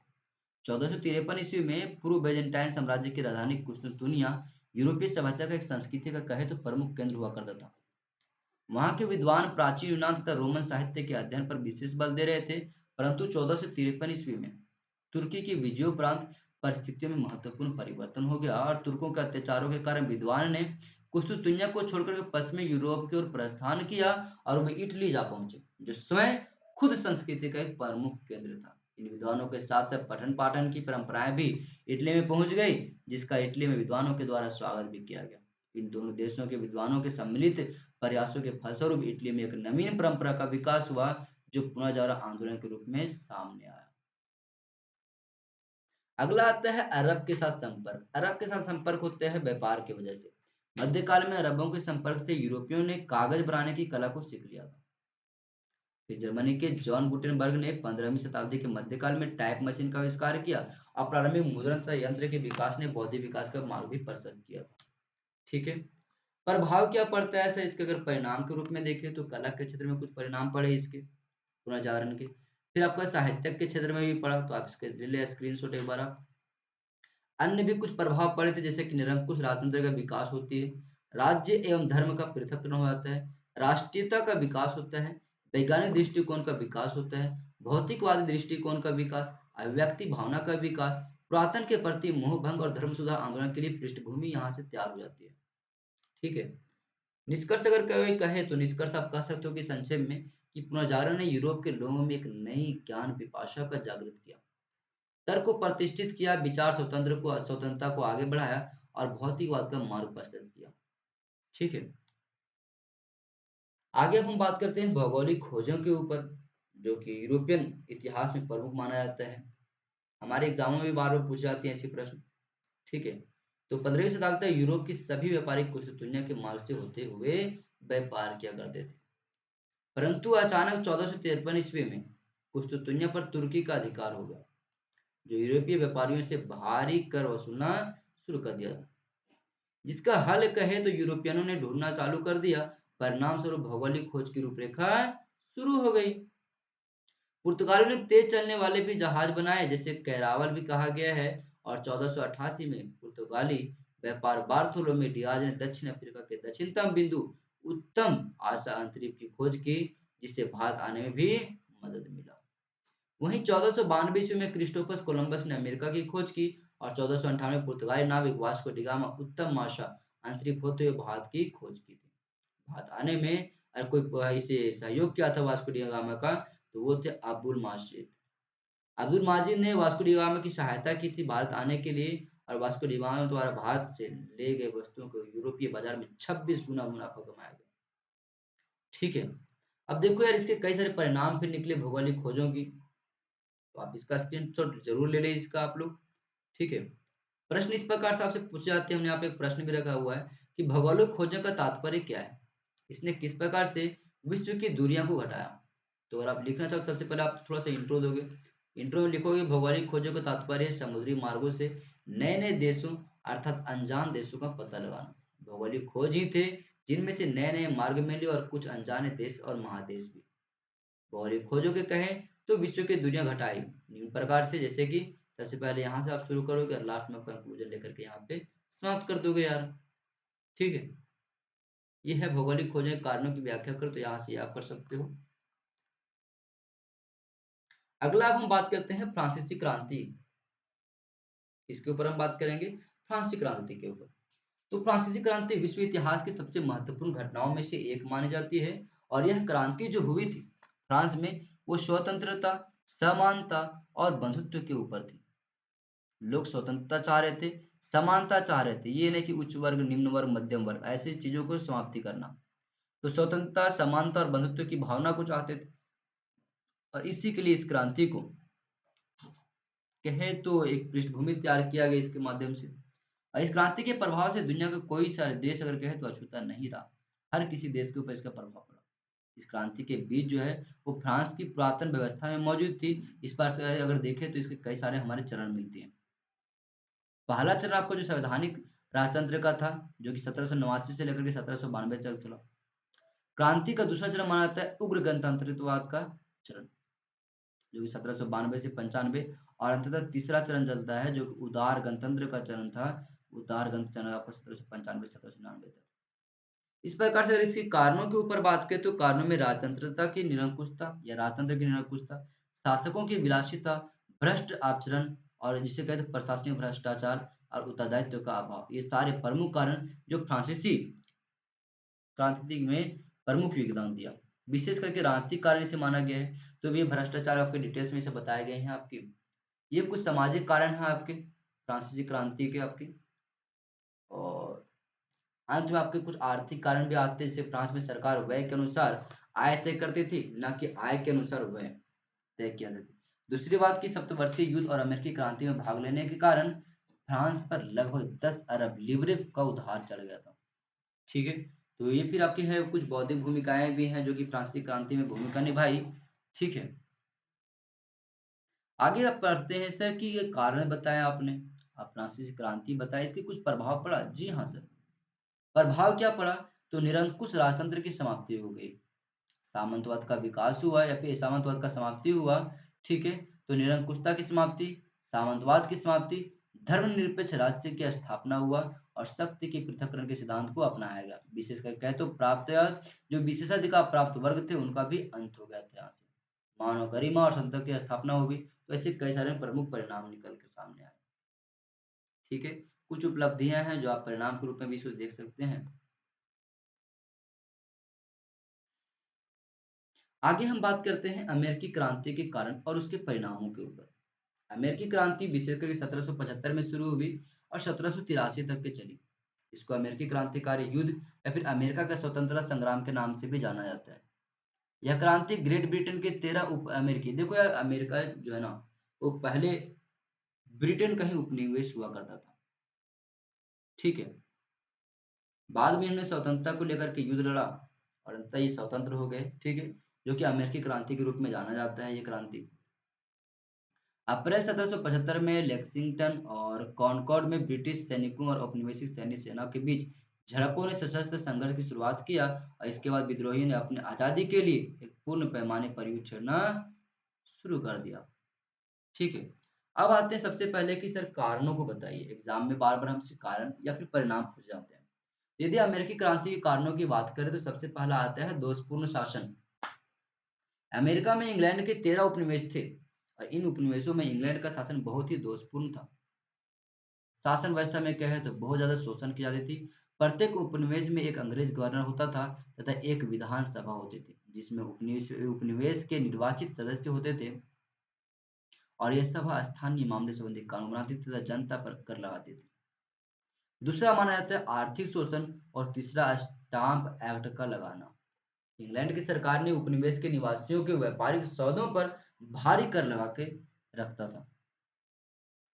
1453 ईस्वी में पूर्व बैजेंटाइन साम्राज्य की राजधानी कुस्तुतुनिया यूरोपीय सभ्यता का एक संस्कृति का कहे तो प्रमुख केंद्र हुआ करता था। वहां के विद्वान प्राचीन यूनान तथा रोमन साहित्य के अध्ययन पर विशेष बल दे रहे थे, परंतु 1453 ईस्वी में तुर्की की विजयोपरांत परिस्थितियों में महत्वपूर्ण परिवर्तन हो गया और तुर्कों के अत्याचारों के कारण विद्वान ने कुस्तुतुनिया को छोड़कर के पश्चिमी यूरोप की ओर प्रस्थान किया और वे इटली जा पहुंचे, जो स्वयं खुद संस्कृति का एक प्रमुख केंद्र था। इन विद्वानों के साथ साथ पठन पाठन की परंपराएं भी इटली में पहुंच गई, जिसका इटली में विद्वानों के द्वारा स्वागत भी किया गया। इन दोनों देशों के विद्वानों के सम्मिलित प्रयासों के फलस्वरूप इटली में एक नवीन परंपरा का विकास हुआ जो पुनर्जागरण आंदोलन के रूप में सामने आया। अगला आता है अरब के साथ संपर्क। अरब के साथ संपर्क होते हैं व्यापार की वजह से। मध्यकाल में अरबों के संपर्क से यूरोपियों ने कागज बनाने की कला को सीख लिया था। फिर जर्मनी के जॉन गुटेनबर्ग ने 15वीं शताब्दी के मध्यकाल में टाइप मशीन का आविष्कार किया और प्रारंभिक मुद्रण तथा यंत्र के विकास ने बौद्धिक विकास का मार्ग भी प्रशस्त किया था। ठीक है। प्रभाव क्या पड़ता है सर इसके अगर परिणाम के रूप में देखें तो कला के क्षेत्र में कुछ परिणाम पड़े इसके पुनर्जागरण के। फिर आपका साहित्य के क्षेत्र में भी पड़ा, तो आप इसके ले ले स्क्रीनशॉट एक बार आप। अन्य भी कुछ प्रभाव पड़े थे जैसे कि निरंकुश राजतंत्र का विकास होती है, राज्य एवं धर्म का पृथक्करण हो जाता है, राष्ट्रीयता का विकास होता है, वैज्ञानिक दृष्टिकोण का विकास होता है, भौतिकवादी दृष्टिकोण का विकास, अभिव्यक्ति भावना का विकास, पुरातन के प्रति मोह भंग और धर्म सुधार आंदोलन के लिए पृष्ठभूमि यहाँ से तैयार हो जाती है। ठीक है। निष्कर्ष अगर कोई कहे तो निष्कर्ष आप कह सकते हो कि संक्षेप में कि पुनर्जागरण ने यूरोप के लोगों में एक नई ज्ञान पिपासा का जागृत किया, तर्क को प्रतिष्ठित किया, विचार स्वतंत्रता को आगे बढ़ाया और भौतिकवाद का मार्ग प्रशस्त किया। ठीक है। आगे अब हम बात करते हैं भौगोलिक खोजों के ऊपर, जो कि यूरोपियन इतिहास में प्रमुख माना जाता है। हमारे एग्जामों में बार बार पूछे जाते हैं ऐसे प्रश्न। ठीक है। तो 15वीं शताब्दी तक यूरोप की सभी व्यापारिक कुशतुन्या के मार्ग से होते हुए व्यापार किया करते थे, परंतु अचानक 1453 ईस्वी में कुशतुन्या पर तुर्की का अधिकार हो गया, जो यूरोपीय व्यापारियों से भारी कर वसूलना शुरू कर दिया, जिसका हल कहे तो यूरोपियनों ने ढूंढना चालू कर दिया। परिणाम स्वरूप भौगोलिक खोज की रूपरेखा शुरू हो गई। पुर्तगालियों ने तेज चलने वाले भी जहाज बनाए, जिसे कैरावल भी कहा गया है, और 1488 में पुर्तगाली व्यापार बार्थोलोमे डियाज ने दक्षिण अफ्रीका के दक्षिणतम बिंदु उत्तम आशा अंतरीप की खोज की, जिससे भारत आने में भी मदद मिला। वहीं 1492 ईस्वी में क्रिस्टोफर कोलंबस ने अमेरिका की खोज की और 1498 में पुर्तगाली नाविक वास्को डी गामा उत्तम आशा अंतरिक्ष होते हुए भारत की खोज की थी। भारत आने में अगर कोई इसे सहयोग किया था वास्को डी गामा का, तो वो थे अब्दुल माजिद। अब्दुल माजिद ने वास्को डी गामा की सहायता की थी भारत आने के लिए, और वास्को डी गामा द्वारा भारत से ले गए वस्तुओं को यूरोपीय बाजार में 26 गुना मुनाफा कमाया गया। ठीक है। अब देखो यार, इसके कई सारे परिणाम फिर निकले भौगोलिक खोजों की, तो आप इसका स्क्रीनशॉट जरूर ले लें इसका आप लोग। ठीक है। प्रश्न इस प्रकार से आपसे पूछे जाते हैं, हमने यहाँ पे एक प्रश्न भी रखा हुआ है कि भौगोलिक खोजों का तात्पर्य क्या है, इसने किस प्रकार से विश्व की दूरियां को घटाया। तो अगर आप लिखना चाहो तो सबसे पहले आप थोड़ा सा इंट्रो दोगे। इंट्रो में लिखोगे भौगोलिक खोजों का तात्पर्य है समुद्री मार्गों से नए नए देशों अर्थात अनजान देशों का पता लगाना। भौगोलिक खोज ही थे जिनमें से नए नए मार्ग मिले और कुछ अनजाने देश और महादेश भी। भौगोलिक खोजों के कहें तो विश्व की दुनिया घटाई निम्न प्रकार से, जैसे कि सबसे पहले यहाँ से आप शुरू करोगे और लास्ट में कंक्लूजन लेकर के यहाँ पे समाप्त कर दोगे यार। ठीक है। ये है भौगोलिक खोजों के कारणों की व्याख्या करो, तो यहाँ से आप कर सकते हो। अगला अब हम बात करते हैं फ्रांसीसी क्रांति। इसके ऊपर हम बात करेंगे फ्रांसीसी क्रांति के ऊपर। तो फ्रांसीसी क्रांति विश्व इतिहास की सबसे महत्वपूर्ण घटनाओं में से एक मानी जाती है, और यह क्रांति जो हुई थी फ्रांस में, वो स्वतंत्रता, समानता और बंधुत्व के ऊपर थी। लोग स्वतंत्रता चाह रहे थे, समानता चाह रहे थे, ये नहीं कि उच्च वर्ग निम्न वर्ग मध्यम वर्ग ऐसी चीजों को समाप्ति करना। तो स्वतंत्रता, समानता और बंधुत्व की भावना को चाहते थे, और इसी के लिए इस क्रांति को कहे तो एक पृष्ठभूमि तैयार किया गया इसके माध्यम से। और इस क्रांति के प्रभाव से दुनिया के कोई सारे देश अगर कहे तो अछूता नहीं रहा, हर किसी देश के ऊपर इसका प्रभाव पड़ा। इस क्रांति के बीच जो है वो फ्रांस की पुरातन व्यवस्था में मौजूद थी। इस बार से अगर देखें तो इसके कई सारे हमारे चरण मिलते हैं। पहला चरण आपको जो संवैधानिक राजतंत्र का था, जो कि 1789 से लेकर के 1792 तक चला। क्रांति का दूसरा चरण माना जाता है उग्र गणतंत्रवाद का चरण, जो कि 1792 से 95, और अंततः तीसरा चरण चलता है जो कि उदार गणतंत्र का चरण था। उदार गणतंत्र चरण आपका 1795 से 1799 तक। इस प्रकार से अगर इसके कारणों के ऊपर बात करें तो कारणों में राजतंत्रता की निरंकुशता या राजतंत्र की निरंकुशता, शासकों की विलासिता, भ्रष्ट आचरण, और जिसे कहते हैं प्रशासनिक भ्रष्टाचार और उत्तरदायित्व का अभाव, ये सारे प्रमुख कारण जो फ्रांसीसी क्रांति में प्रमुख योगदान दिया। विशेष करके राजनीतिक कारण इसे माना गया है। तो ये भ्रष्टाचार आपके डिटेल्स में से बताए गए हैं आपके। ये कुछ सामाजिक कारण हैं आपके फ्रांसीसी क्रांति के आपके, और अंत में आपके कुछ आर्थिक कारण भी आते हैं, जैसे फ्रांस में सरकार व्यय के अनुसार आय तय करती थी, न कि आय के अनुसार व्यय तय किया जाता था। दूसरी बात की सप्तवर्षीय युद्ध और अमेरिकी क्रांति में भाग लेने के कारण फ्रांस पर लगभग 10 अरब लिवरे का उधार चढ़ गया था। ठीक है। तो ये फिर आपकी है कुछ बौद्धिक भूमिकाएं भी हैं जो कि फ्रांसीसी क्रांति में भूमिका निभाई। ठीक है। आगे आप पढ़ते हैं सर कि ये कारण बताया आपने, आप फ्रांसीसी क्रांति बताया, इसके कुछ प्रभाव पड़ा। जी हाँ सर, प्रभाव क्या पड़ा? तो निरंकुश राजतंत्र की समाप्ति हो गई, सामंतवाद का विकास हुआ या फिर सामंतवाद का समाप्ति हुआ। ठीक है। तो निरंकुशता की समाप्ति, सामंतवाद की समाप्ति, धर्मनिरपेक्ष राज्य की स्थापना हुआ, और शक्ति के पृथक्करण के सिद्धांत को अपनाया गया। विशेषकर कहे तो प्राप्त जो विशेषाधिकार प्राप्त वर्ग थे उनका भी अंत हो गया था यहाँ से, मानव गरिमा और संतक की स्थापना होगी। तो ऐसे कई सारे प्रमुख परिणाम निकल के सामने आए। ठीक है। कुछ उपलब्धियां हैं जो आप परिणाम के रूप में भी इसको देख सकते हैं। आगे हम बात करते हैं अमेरिकी क्रांति के कारण और उसके परिणामों के ऊपर। अमेरिकी क्रांति विशेषकर 1775 में शुरू हुई और 1783 तक के चली। इसको अमेरिकी क्रांतिकारी युद्ध या फिर अमेरिका का स्वतंत्रता संग्राम के नाम से भी जाना जाता है। यह क्रांति ग्रेट ब्रिटेन के 13 उप अमेरिकी, देखो यार, अमेरिका जो है ना, वो पहले ब्रिटेन का ही उपनिवेश हुआ करता था। ठीक है। बाद में इन्होंने स्वतंत्रता को लेकर के युद्ध लड़ा और अंततः ये स्वतंत्र हो गए। ठीक है। जो कि अमेरिकी क्रांति के रूप में जाना जाता है ये क्रांति। अप्रैल 1775 में लेक्सिंगटन और कॉनकॉर्ड में ब्रिटिश सैनिकों और औपनिवेशिक सैन्य सेना के बीच झड़पों ने सशस्त्र संघर्ष की शुरुआत किया और इसके बाद विद्रोहियों ने अपनी आजादी के लिए एक पूर्ण पैमाने पर युद्ध छेड़ना शुरू कर दिया। ठीक है। अब आते हैं सबसे पहले कि सर कारणों को बताइए। एग्जाम में बार बार हमसे कारण या फिर परिणाम पूछ जाते हैं। यदि अमेरिकी क्रांति के कारणों की बात करें तो सबसे पहला आता है दोषपूर्ण शासन। अमेरिका में इंग्लैंड के 13 उपनिवेश थे और इन उपनिवेशों में इंग्लैंड का शासन बहुत ही दोषपूर्ण था। शासन व्यवस्था में कहे तो बहुत ज्यादा शोषण की जाती थी। प्रत्येक उपनिवेश में एक अंग्रेज गवर्नर होता था तथा एक विधानसभा होती थी जिसमें उपनिवेश उपनिवेश के निर्वाचित सदस्य होते थे और यह सभा स्थानीय मामले संबंधी कानून बनाती थी तथा जनता पर कर लगाती थी। दूसरा माना जाता है आर्थिक शोषण और तीसरा स्टाम्प एक्ट का लगाना। इंग्लैंड की सरकार ने उपनिवेश के निवासियों के व्यापारिक सौदों पर भारी कर लगा के रखता था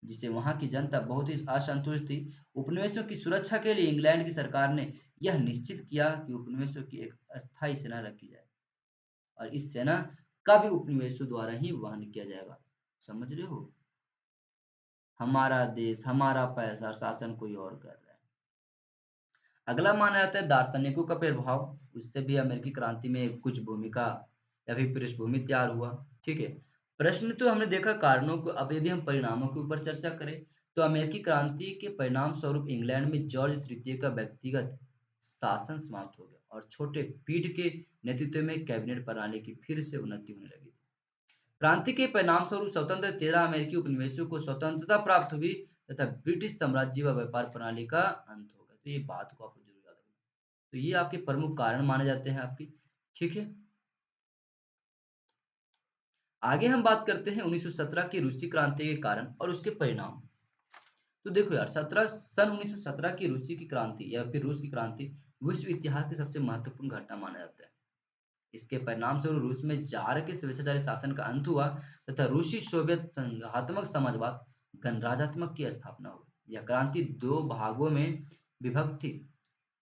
जिससे वहां की जनता बहुत ही असंतुष्ट थी। उपनिवेशों की सुरक्षा के लिए इंग्लैंड की सरकार ने यह निश्चित किया कि उपनिवेशों की एक अस्थायी सेना रखी जाए और इस सेना का भी उपनिवेशों द्वारा ही वहन किया जाएगा। समझ रहे हो? हमारा देश, हमारा पैसा, शासन कोई और कर रहा है। अगला माना जाता है दार्शनिकों का प्रभाव। उससे भी अमेरिकी क्रांति में कुछ भूमिका या फिर पृष्ठभूमि तैयार हुआ। ठीक है। प्रश्न तो हमने देखा कारणों को। अब यदि हम परिणामों के ऊपर चर्चा करें तो अमेरिकी क्रांति के परिणाम स्वरूप इंग्लैंड में जॉर्ज तृतीय का व्यक्तिगत शासन समाप्त हो गया और छोटे पीठ के नेतृत्व में कैबिनेट प्रणाली की फिर से उन्नति होने लगी। क्रांति के परिणाम स्वरूप स्वतंत्र 13 अमेरिकी उपनिवेशों को स्वतंत्रता प्राप्त हुई तथा ब्रिटिश साम्राज्य व व्यापार प्रणाली का अंत हो गया। तो ये बात को आपको जरूर याद रखना। तो ये आपके प्रमुख कारण माने जाते हैं आपकी। ठीक है। आगे हम बात करते हैं 1917 की रूसी क्रांति के कारण और उसके परिणाम। तो देखो यार, 1917 की रूसी की क्रांति या फिर रूस की क्रांति विश्व इतिहास की सबसे महत्वपूर्ण घटना माना जाता है। इसके परिणाम स्वरूप रूस में जार के स्वेच्छाचारी शासन का अंत हुआ तथा रूसी सोवियत संघात्मक समाजवाद गणराज्यात्मक की स्थापना हुई। यह क्रांति दो भागों में विभक्त थी।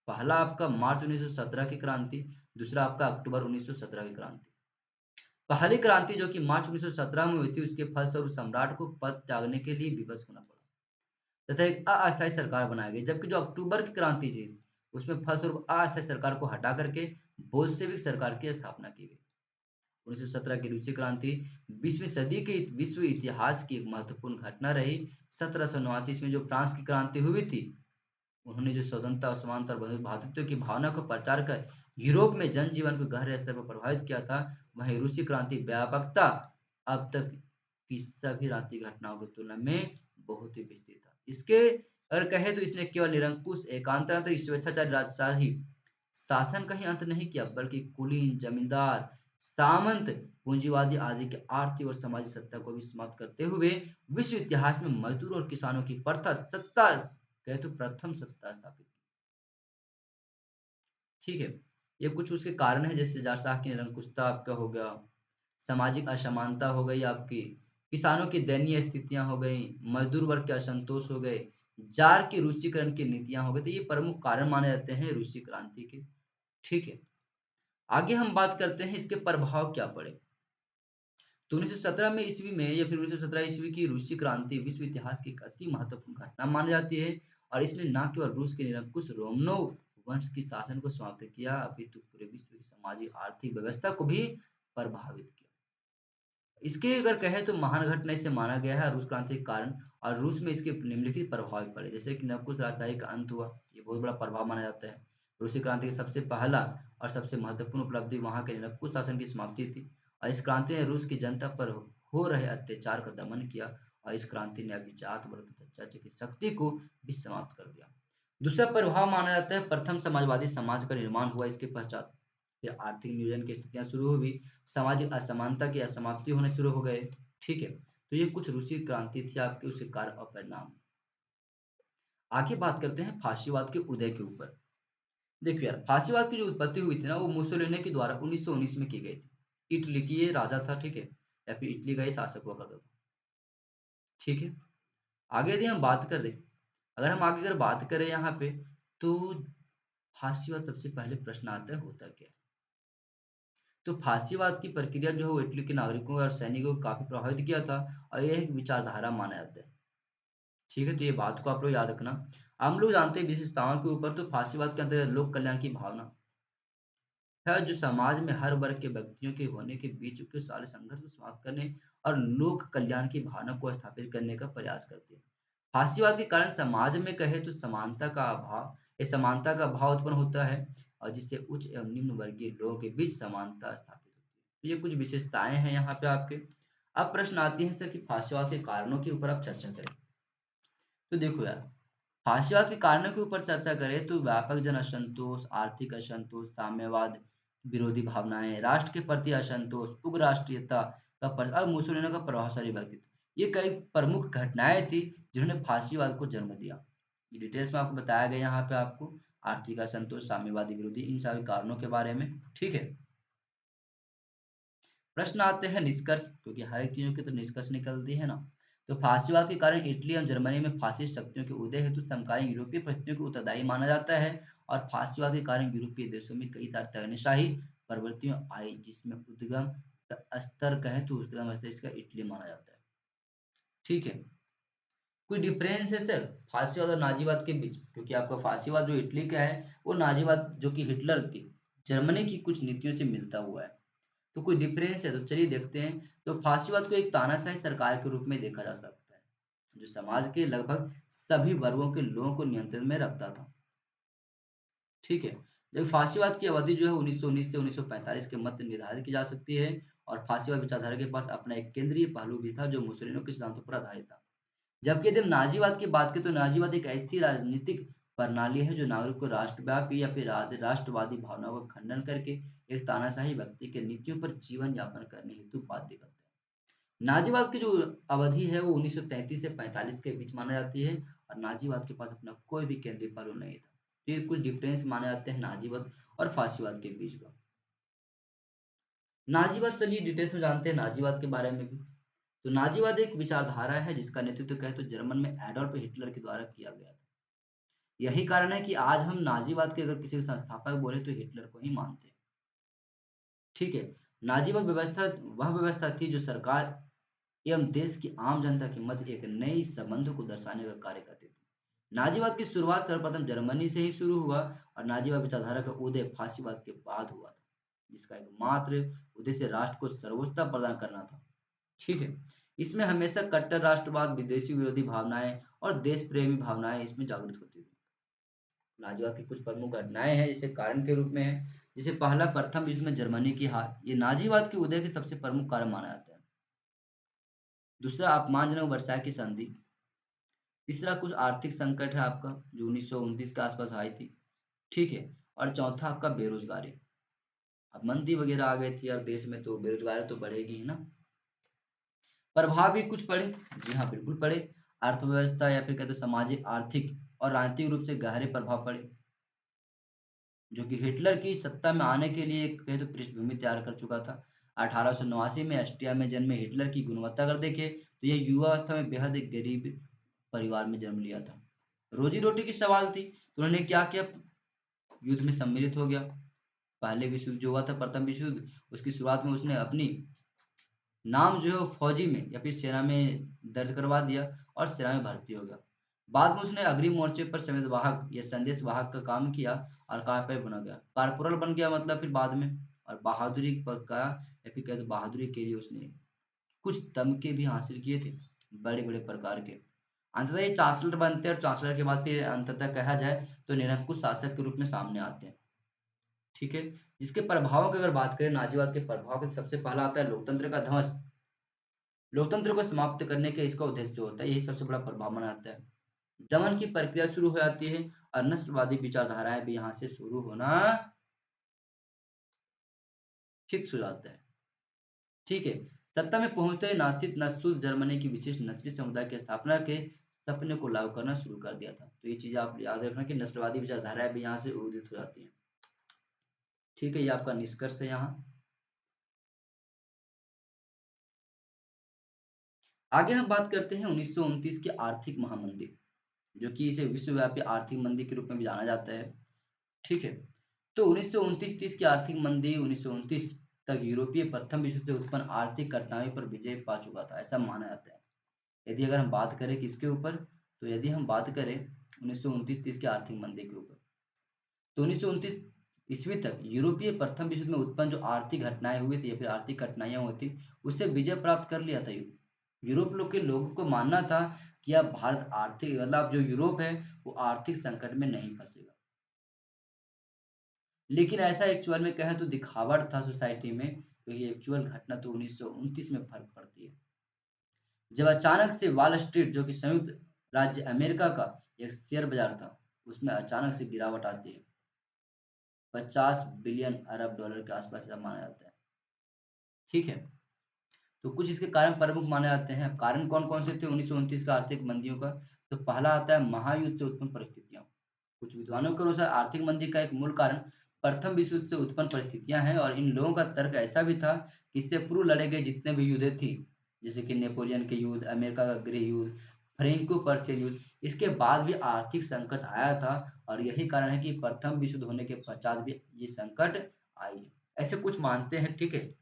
पहला आपका मार्च 1917 की क्रांति, दूसरा आपका अक्टूबर 1917 की क्रांति। पहली क्रांति जो कि मार्च 1917 में हुई थी उसके फलस्वरूप सम्राट को पद त्यागने के लिए विवश होना पड़ा तथा एक अस्थायी सरकार बनाई गई। जबकि जो अक्टूबर की क्रांति थी उसमें फलस्वरूप अस्थायी सरकार को हटा करके बोल्शेविक सरकार की स्थापना की गई। 1917 की रूसी क्रांति 20वीं सदी के विश्व इतिहास की एक महत्वपूर्ण घटना रही। 1789 ईस्वी में जो फ्रांस की क्रांति हुई थी, उन्होंने जो स्वतंत्रता और समानता और भ्रातृत्व की भावना को प्रचार कर यूरोप में जनजीवन को गहरे स्तर पर प्रभावित किया था, वहीं रूसी क्रांति व्यापकता अब तक की सभी क्रांति घटनाओं की तुलना में बहुत ही विस्तृत था। इसके अगर कहे तो इसने केवल निरंकुश एकांतरता स्वेच्छाचारी राजशाही शासन का ही अंत नहीं किया बल्कि कुलीन, जमींदार, सामंत, पूंजीवादी आदि के आर्थिक और सामाजिक सत्ता को भी समाप्त करते हुए विश्व इतिहास में मजदूर और किसानों की प्रथा सत्ता कहे तो प्रथम सत्ता स्थापित। ठीक है। ये कुछ उसके कारण है, जैसे जारशाह की निरंकुशता आपका हो गया, सामाजिक असमानता हो गई आपकी, किसानों की दयनीय स्थितियां हो गई, मजदूर वर्ग के असंतोष हो गए, जार की रूसीकरण की नीतियां हो गई। तो ये प्रमुख कारण माने जाते हैं रूसी क्रांति के। ठीक है। आगे हम बात करते हैं इसके प्रभाव क्या पड़े। तो 1917 में ईस्वी में या फिर 1917 ईस्वी की रूसी क्रांति विश्व इतिहास की एक अति महत्वपूर्ण घटना मानी जाती है और इसने न केवल रूस के निरंकुश रोमनोव वंश की शासन को समाप्त किया अपितु पूरे विश्व की सामाजिक आर्थिक व्यवस्था को भी प्रभावित किया। इसके अगर कहे तो महान घटना इसे माना गया है रूस क्रांति के कारण। और रूस में इसके निम्नलिखित प्रभाव पड़े, जैसे कि नवकुश राजशाही का अंत हुआ, ये बहुत बड़ा प्रभाव माना जाता है। रूसी क्रांति का सबसे पहला और सबसे महत्वपूर्ण उपलब्धि वहां के निरंकुश शासन की समाप्ति थी और इस क्रांति ने रूस की जनता पर हो रहे अत्याचार का दमन किया और इस क्रांति ने अभिजात वर्ग तथा चर्च की शक्ति को भी समाप्त कर दिया। दूसरा प्रभाव माना जाता है प्रथम समाजवादी समाज का निर्माण हुआ इसके पश्चात। फिर आर्थिक नियोजन की स्थितियां शुरू हुई, सामाजिक असमानता की असमाप्ति होने शुरू हो गए। ठीक है, तो ये कुछ रूसी क्रांति थी आपके, उसके कार्य और परिणाम। आगे बात करते हैं फाशीवाद के उदय के ऊपर। देखिए यार, फाशीवाद की जो उत्पत्ति हुई थी ना, वो मुसोलिनी के द्वारा 1919 में की गई थी। इटली की ये राजा था, ठीक है, या फिर इटली का ये शासक हुआ करता था। ठीक है, आगे यदि हम बात कर दें, अगर हम आगे अगर बात करें यहाँ पे, तो फाशीवाद सबसे पहले प्रश्न आता है होता क्या है? तो फांसीवाद की प्रक्रिया जो है वो इटली के नागरिकों और सैनिकों को काफी प्रभावित किया था, और यह एक विचारधारा माना जाता है। ठीक है, तो ये बात को आप लोग याद रखना। हम लोग जानते हैं विशेषताओं के ऊपर, तो फांसीवाद के अंतर्गत लोक कल्याण की भावना है, जो समाज में हर वर्ग के व्यक्तियों के होने के बीच के सारे संघर्ष को समाप्त करने और लोक कल्याण की भावना को स्थापित करने का प्रयास करती है। फांसीवाद के कारण समाज में कहे तो समानता का अभाव, ये समानता का अभाव उत्पन्न होता है, और जिससे उच्च एवं निम्न वर्गीय लोगों के बीच समानता स्थापित होती है। तो ये कुछ विशेषताएं हैं यहाँ पे आपके। अब प्रश्न आती है सर कि फांसीवाद के कारणों के ऊपर आप चर्चा करें। तो देखो यार, फाशीवाद के कारणों के ऊपर चर्चा करें तो व्यापक जन असंतोष, आर्थिक असंतोष, साम्यवाद विरोधी भावनाएं, राष्ट्र के प्रति असंतोष, उग्र राष्ट्रीयता का और मुसोलिनी का प्रभावशाली व्यक्तित्व, ये कई प्रमुख घटनाएं थी जिन्होंने फाशीवाद को जन्म दिया। ये डिटेल्स में आपको बताया गया यहाँ पे आपको, आर्थिक असंतोष, साम्यवादी विरोधी, इन सभी कारणों के बारे में। ठीक है, प्रश्न आते हैं निष्कर्ष, क्योंकि हर एक चीजों के तो निष्कर्ष निकलती है ना। तो फासीवाद के कारण इटली और जर्मनी में फासिस्ट शक्तियों के उदय हेतु समकालीन यूरोपीय परिस्थितियों को उत्तरदायी माना जाता है, और फासीवाद के कारण यूरोपीय देशों में कई तरह तगनशाही प्रवृत्तियां आई, जिसमें उद्गम स्तर कहें तो उद्गम स्तर इसका इटली माना जाता है। ठीक है, कोई डिफरेंस है सर फासीवाद और नाजीवाद के बीच? क्योंकि आपका फासीवाद जो इटली का है, वो नाजीवाद जो कि हिटलर की जर्मनी की कुछ नीतियों से मिलता हुआ है। तो कोई डिफरेंस है तो चलिए देखते हैं। तो फासीवाद को एक तानाशाही सरकार के रूप में देखा जा सकता है, जो समाज के लगभग सभी वर्गों के लोगों को नियंत्रण में रखता था। ठीक है, जब फासीवाद की अवधि जो है 1919 से 1945 के मध्य निर्धारित की जा सकती है, और फासीवाद विचारधारा के पास अपना एक केंद्रीय पहलू भी था जो मुसोलिनी के सिद्धांतों पर आधारित था। जबकि यदि हम नाजीवाद की बात करें, तो नाजीवाद एक ऐसी राजनीतिक प्रणाली है जो नागरिक को राष्ट्रव्यापी या फिर राष्ट्रवादी भावनाओं का खंडन करके एक तानाशाही व्यक्ति के नीतियों पर जीवन यापन करने हेतु बाध्य करता है। नाजीवाद की जो अवधि है वो 1933 से 45 के बीच माना जाती है, और नाजीवाद के पास अपना कोई भी केंद्रीय पहलू नहीं था। तो ये कुछ डिफरेंस माने जाते हैं नाजीवाद और फासीवाद के बीच का। नाजीवाद, चलिए डिटेल्स में जानते हैं नाजीवाद के बारे में भी। तो नाजीवाद एक विचारधारा है जिसका नेतृत्व कहे तो जर्मन में एडोल्फ हिटलर के द्वारा किया गया था। यही कारण है कि आज हम नाजीवाद के अगर किसी संस्थापक बोले तो हिटलर को ही मानते हैं। ठीक है, नाजीवाद व्यवस्था वह व्यवस्था थी जो सरकार एवं देश की आम जनता के मध्य एक नई संबंध को दर्शाने का कार्य करती थी। नाजीवाद की शुरुआत सर्वप्रथम जर्मनी से ही शुरू हुआ, और नाजीवाद विचारधारा का उदय फासीवाद के बाद हुआ था, जिसका एकमात्र उद्देश्य राष्ट्र को सर्वोच्चता प्रदान करना था। ठीक है, इसमें हमेशा कट्टर राष्ट्रवाद, विदेशी विरोधी भावनाएं और देश प्रेमी भावनाएं इसमें जागृत होती थी। नाजीवाद की कुछ प्रमुख घटनाएं हैं जिसे कारण के रूप में है। जिसे पहला, प्रथम युद्ध में जर्मनी की हार, ये नाजीवाद के उदय के सबसे प्रमुख कारण माना जाता है। दूसरा, अपमानजनक वर्षाई की संधि। तीसरा, कुछ आर्थिक संकट है आपका, जो 1929 के आसपास आई थी। ठीक है, और चौथा आपका बेरोजगारी। अब मंदी वगैरह आ गई थी और देश में, तो बेरोजगारी तो बढ़ेगी ही ना। प्रभाव भी कुछ पड़े, जी हाँ बिल्कुल पड़े। अर्थव्यवस्था या फिर कहते हैं सामाजिक, आर्थिक और राजनीतिक रूप से गहरे प्रभाव पड़े, जो कि हिटलर की सत्ता में आने के लिए कहे तो पृष्ठभूमि तैयार कर चुका था। 1889 में ऑस्ट्रिया में जन्मे हिटलर की गुणवत्ता अगर देखें तो यह युवा अवस्था में बेहद एक गरीब परिवार में जन्म लिया था। रोजी रोटी की सवाल थी, तो उन्होंने क्या किया, युद्ध में सम्मिलित हो गया। पहले विश्व युद्ध जो हुआ था, प्रथम विश्व युद्ध, उसकी शुरुआत में उसने अपनी नाम जो है वो फौजी में या फिर सेना में दर्ज करवा दिया, और सेना में भर्ती हो गया। बाद में उसने अग्रिम मोर्चे पर संदेश वाहक या संदेश वाहक का काम किया, और कारपेट बना गया, कारपोरल बन गया मतलब फिर बाद में। और बहादुरी पर का या फिर कहते बहादुरी के लिए उसने कुछ तमगे भी हासिल किए थे, बड़े बड़े प्रकार के। अंततः ये चांसलर बनते हैं, और चांसलर के बाद फिर अंततः कहा जाए तो निरंकुश शासक के रूप में सामने आते हैं। ठीक है, जिसके प्रभावों की अगर बात करें, नाजीवाद के प्रभाव के सबसे पहला आता है लोकतंत्र का ध्वंस। लोकतंत्र को समाप्त करने के इसका उद्देश्य जो होता है, यही सबसे बड़ा प्रभाव माना जाता है। दमन की प्रक्रिया शुरू हो जाती है, और नस्लवादी विचारधाराएं भी यहाँ से शुरू होना फिक्स हो जाता है। ठीक है। सत्ता में पहुंचते ही नासिर नस्ल जर्मनी की विशिष्ट नस्ली समुदाय की स्थापना के सपने को लागू करना शुरू कर दिया था। तो ये चीज आप याद रखना कि नस्लवादी विचारधाराएं भी यहाँ से उदित हो जाती हैं। ठीक है, ये आपका निष्कर्ष है यहाँ। आगे हम बात करते हैं 1929 की आर्थिक महामंदी, जो कि इसे विश्वव्यापी आर्थिक मंदी के रूप में भी जाना जाता है। ठीक है। तो 1929-30 की आर्थिक मंदी 1929 तक यूरोपीय प्रथम विश्व से उत्पन्न आर्थिक कठिनाइयों पर विजय पा चुका था, ऐसा माना जाता है। यदि अगर हम बात करें किसके ऊपर, तो यदि हम बात करें 1929-30 की आर्थिक मंदी के ऊपर, तो 1929 ईस्वी तक यूरोपीय प्रथम विश्व में उत्पन्न जो आर्थिक घटनाएं हुई थी या फिर आर्थिक कठिनाइयां हुई थी, उससे विजय प्राप्त कर लिया था। यूरोप लोग के लोगों को मानना था कि अब भारत आर्थिक मतलब जो यूरोप है वो आर्थिक संकट में नहीं फंसेगा। लेकिन ऐसा एक्चुअल में कहें तो दिखावट था सोसाइटी में, क्योंकि एक्चुअल घटना तो 1929 में फर्क पड़ती है, जब अचानक से वॉल स्ट्रीट, जो कि संयुक्त राज्य अमेरिका का एक शेयर बाजार था, उसमें अचानक से गिरावट आती है। 50 बिलियन अरब डॉलर के आसपास ऐसा माना जाता है। ठीक है। तो कुछ इसके कारण प्रमुख माने जाते हैं। कारण कौन कौन से थे 1929 का आर्थिक मंदियों का? तो पहला आता है महायुद्ध से उत्पन्न परिस्थितियां। कुछ विद्वानों के अनुसार आर्थिक मंदी का एक मूल कारण प्रथम विश्व युद्ध से उत्पन्न परिस्थितियां हैं, और इन लोगों का तर्क ऐसा भी था कि इससे पूर्व लड़े गए जितने भी युद्ध थी, जैसे कि नेपोलियन के युद्ध, अमेरिका का गृह युद्ध, फ्रेंको पर्शियन युद्ध, इसके बाद भी आर्थिक संकट आया था, और यही कारण है कि प्रथम विश्व युद्ध होने के पश्चात भी ये संकट आई है। ऐसे कुछ मानते हैं। ठीक है।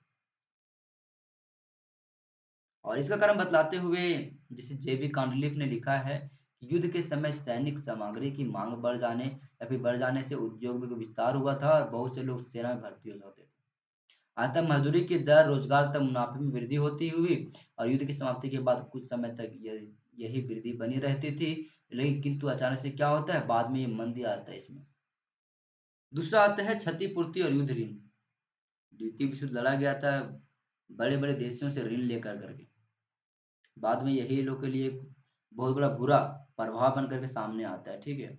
और इसका कारण बतलाते हुए जैसे जेबी कांडलिप ने लिखा है कि युद्ध के समय सैनिक सामग्री की मांग बढ़ जाने या फिर बढ़ जाने से उद्योग में विस्तार हुआ था और बहुत से लोग सेना में भर्ती हो जाते थे। अतः मजदूरी की दर, रोजगार तक मुनाफे में वृद्धि होती हुई, और युद्ध की समाप्ति के बाद कुछ समय तक यही वृद्धि बनी रहती थी। लेकिन किंतु अचानक से क्या होता है, बाद में ये मंदी आता है इसमें। दूसरा आता है क्षतिपूर्ति और युद्ध ऋण। द्वितीय विश्व युद्ध लड़ा गया था बड़े बड़े देशों से ऋण लेकर करके, बाद में यही लोग के लिए एक बहुत बड़ा बुरा प्रभाव बन करके सामने आता है। ठीक है।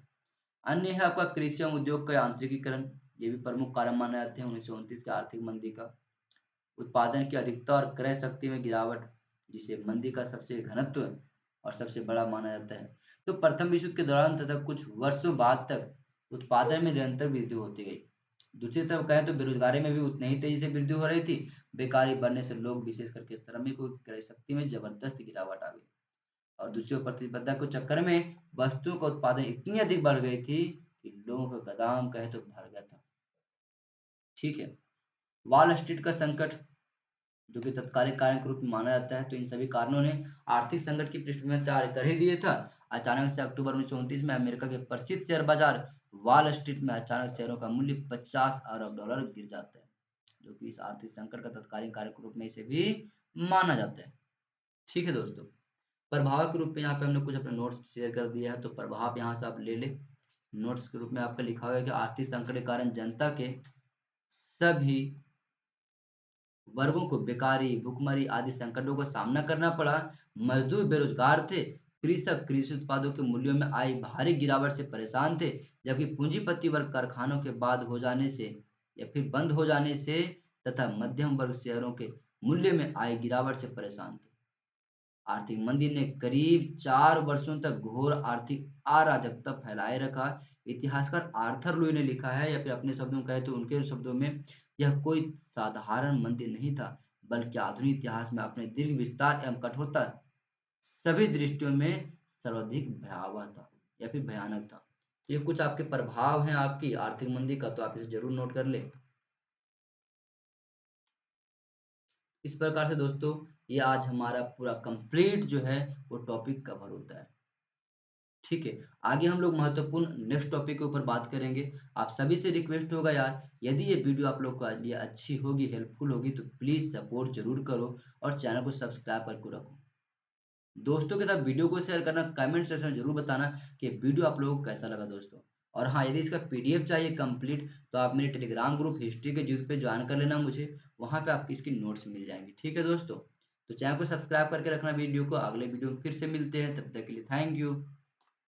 अन्य है आपका कृषि एवं उद्योग का यांत्रिकीकरण। ये भी प्रमुख कारण माने जाते हैं 1929 के आर्थिक मंदी का। उत्पादन की अधिकता और क्रय शक्ति में गिरावट, जिसे मंदी का सबसे घनत्व और सबसे बड़ा माना जाता है। तो प्रथम विश्व युद्ध के दौरान तथा कुछ वर्षों बाद तक उत्पादन में निरंतर वृद्धि होती गई। दूसरी तरफ कहें तो बेरोजगारी में भी उतनी ही तेजी से वृद्धि हो रही थी। बेकारी बढ़ने से लोग, विशेष करके श्रमिकों की क्रय शक्ति में जबरदस्त गिरावट आ गई, और दूसरी ओर प्रतिस्पर्धा के चक्कर में वस्तुओं का उत्पादन इतनी अधिक बढ़ गई थी कि लोगों का गोदाम कहे तो भर गया था। ठीक है। वॉल स्ट्रीट का संकट, जो कि तत्कालिक कारण के रूप में माना जाता है, तो इन सभी कारणों ने आर्थिक संकट की पृष्ठभूमि तैयार कर ही दिए था। अचानक से अक्टूबर 1929 में अमेरिका के प्रसिद्ध शेयर बाजार वॉल स्ट्रीट में अचानक शेयरों का मूल्य 50 अरब डॉलर गिर जाता है, जो कि इस आर्थिक संकट का तत्कालीन कार्य के रूप में इसे भी माना जाता है। ठीक है दोस्तों, प्रभाव के रूप में यहाँ पे हमने कुछ अपने नोट्स शेयर कर दिया है, तो प्रभाव यहाँ से आप ले ले। नोट्स के रूप में आपका लिखा हुआ है कि आर्थिक संकट के कारण जनता के सभी वर्गों को बेकारी, भुखमरी आदि संकटों का सामना करना पड़ा। मजदूर बेरोजगार थे, कृषक कृषि उत्पादों के मूल्यों में आई भारी गिरावट से परेशान थे, जबकि पूंजीपति वर्ग कारखानों के बाद हो जाने से या फिर बंद हो जाने से तथा मध्यम वर्ग शेयरों के मूल्य में आई गिरावट से परेशान थे। आर्थिक मंदी ने करीब 4 वर्षों तक घोर आर्थिक अराजकता फैलाए रखा। इतिहासकार आर्थर लुई ने लिखा है, या फिर अपने शब्दों में कहें तो उनके शब्दों में, यह कोई साधारण मंदी नहीं था, बल्कि आधुनिक इतिहास में अपने दीर्घ विस्तार एवं कठोरता सभी दृष्टियों में सर्वाधिक भयावह था या फिर भयानक था। ये कुछ आपके प्रभाव हैं आपकी आर्थिक मंदी का, तो आप इसे जरूर नोट कर ले। इस प्रकार से दोस्तों, ये आज हमारा पूरा कंप्लीट जो है वो टॉपिक कवर होता है। ठीक है। आगे हम लोग महत्वपूर्ण नेक्स्ट टॉपिक के ऊपर बात करेंगे। आप सभी से रिक्वेस्ट होगा यार, यदि ये वीडियो आप लोग के लिए अच्छी होगी, हेल्पफुल होगी, तो प्लीज़ सपोर्ट जरूर करो और चैनल को सब्सक्राइब करके रखो। दोस्तों के साथ वीडियो को शेयर करना, कमेंट सेक्शन में जरूर बताना कि वीडियो आप लोगों को कैसा लगा दोस्तों। और हाँ, यदि इसका पीडीएफ चाहिए कंप्लीट, तो आप मेरे टेलीग्राम ग्रुप हिस्ट्री के युद्ध पे ज्वाइन कर लेना मुझे, वहाँ पे आपकी इसकी नोट्स मिल जाएंगी। ठीक है दोस्तों, तो चैनल को सब्सक्राइब करके रखना वीडियो को। अगले वीडियो में फिर से मिलते हैं, तब तक के लिए थैंक यू।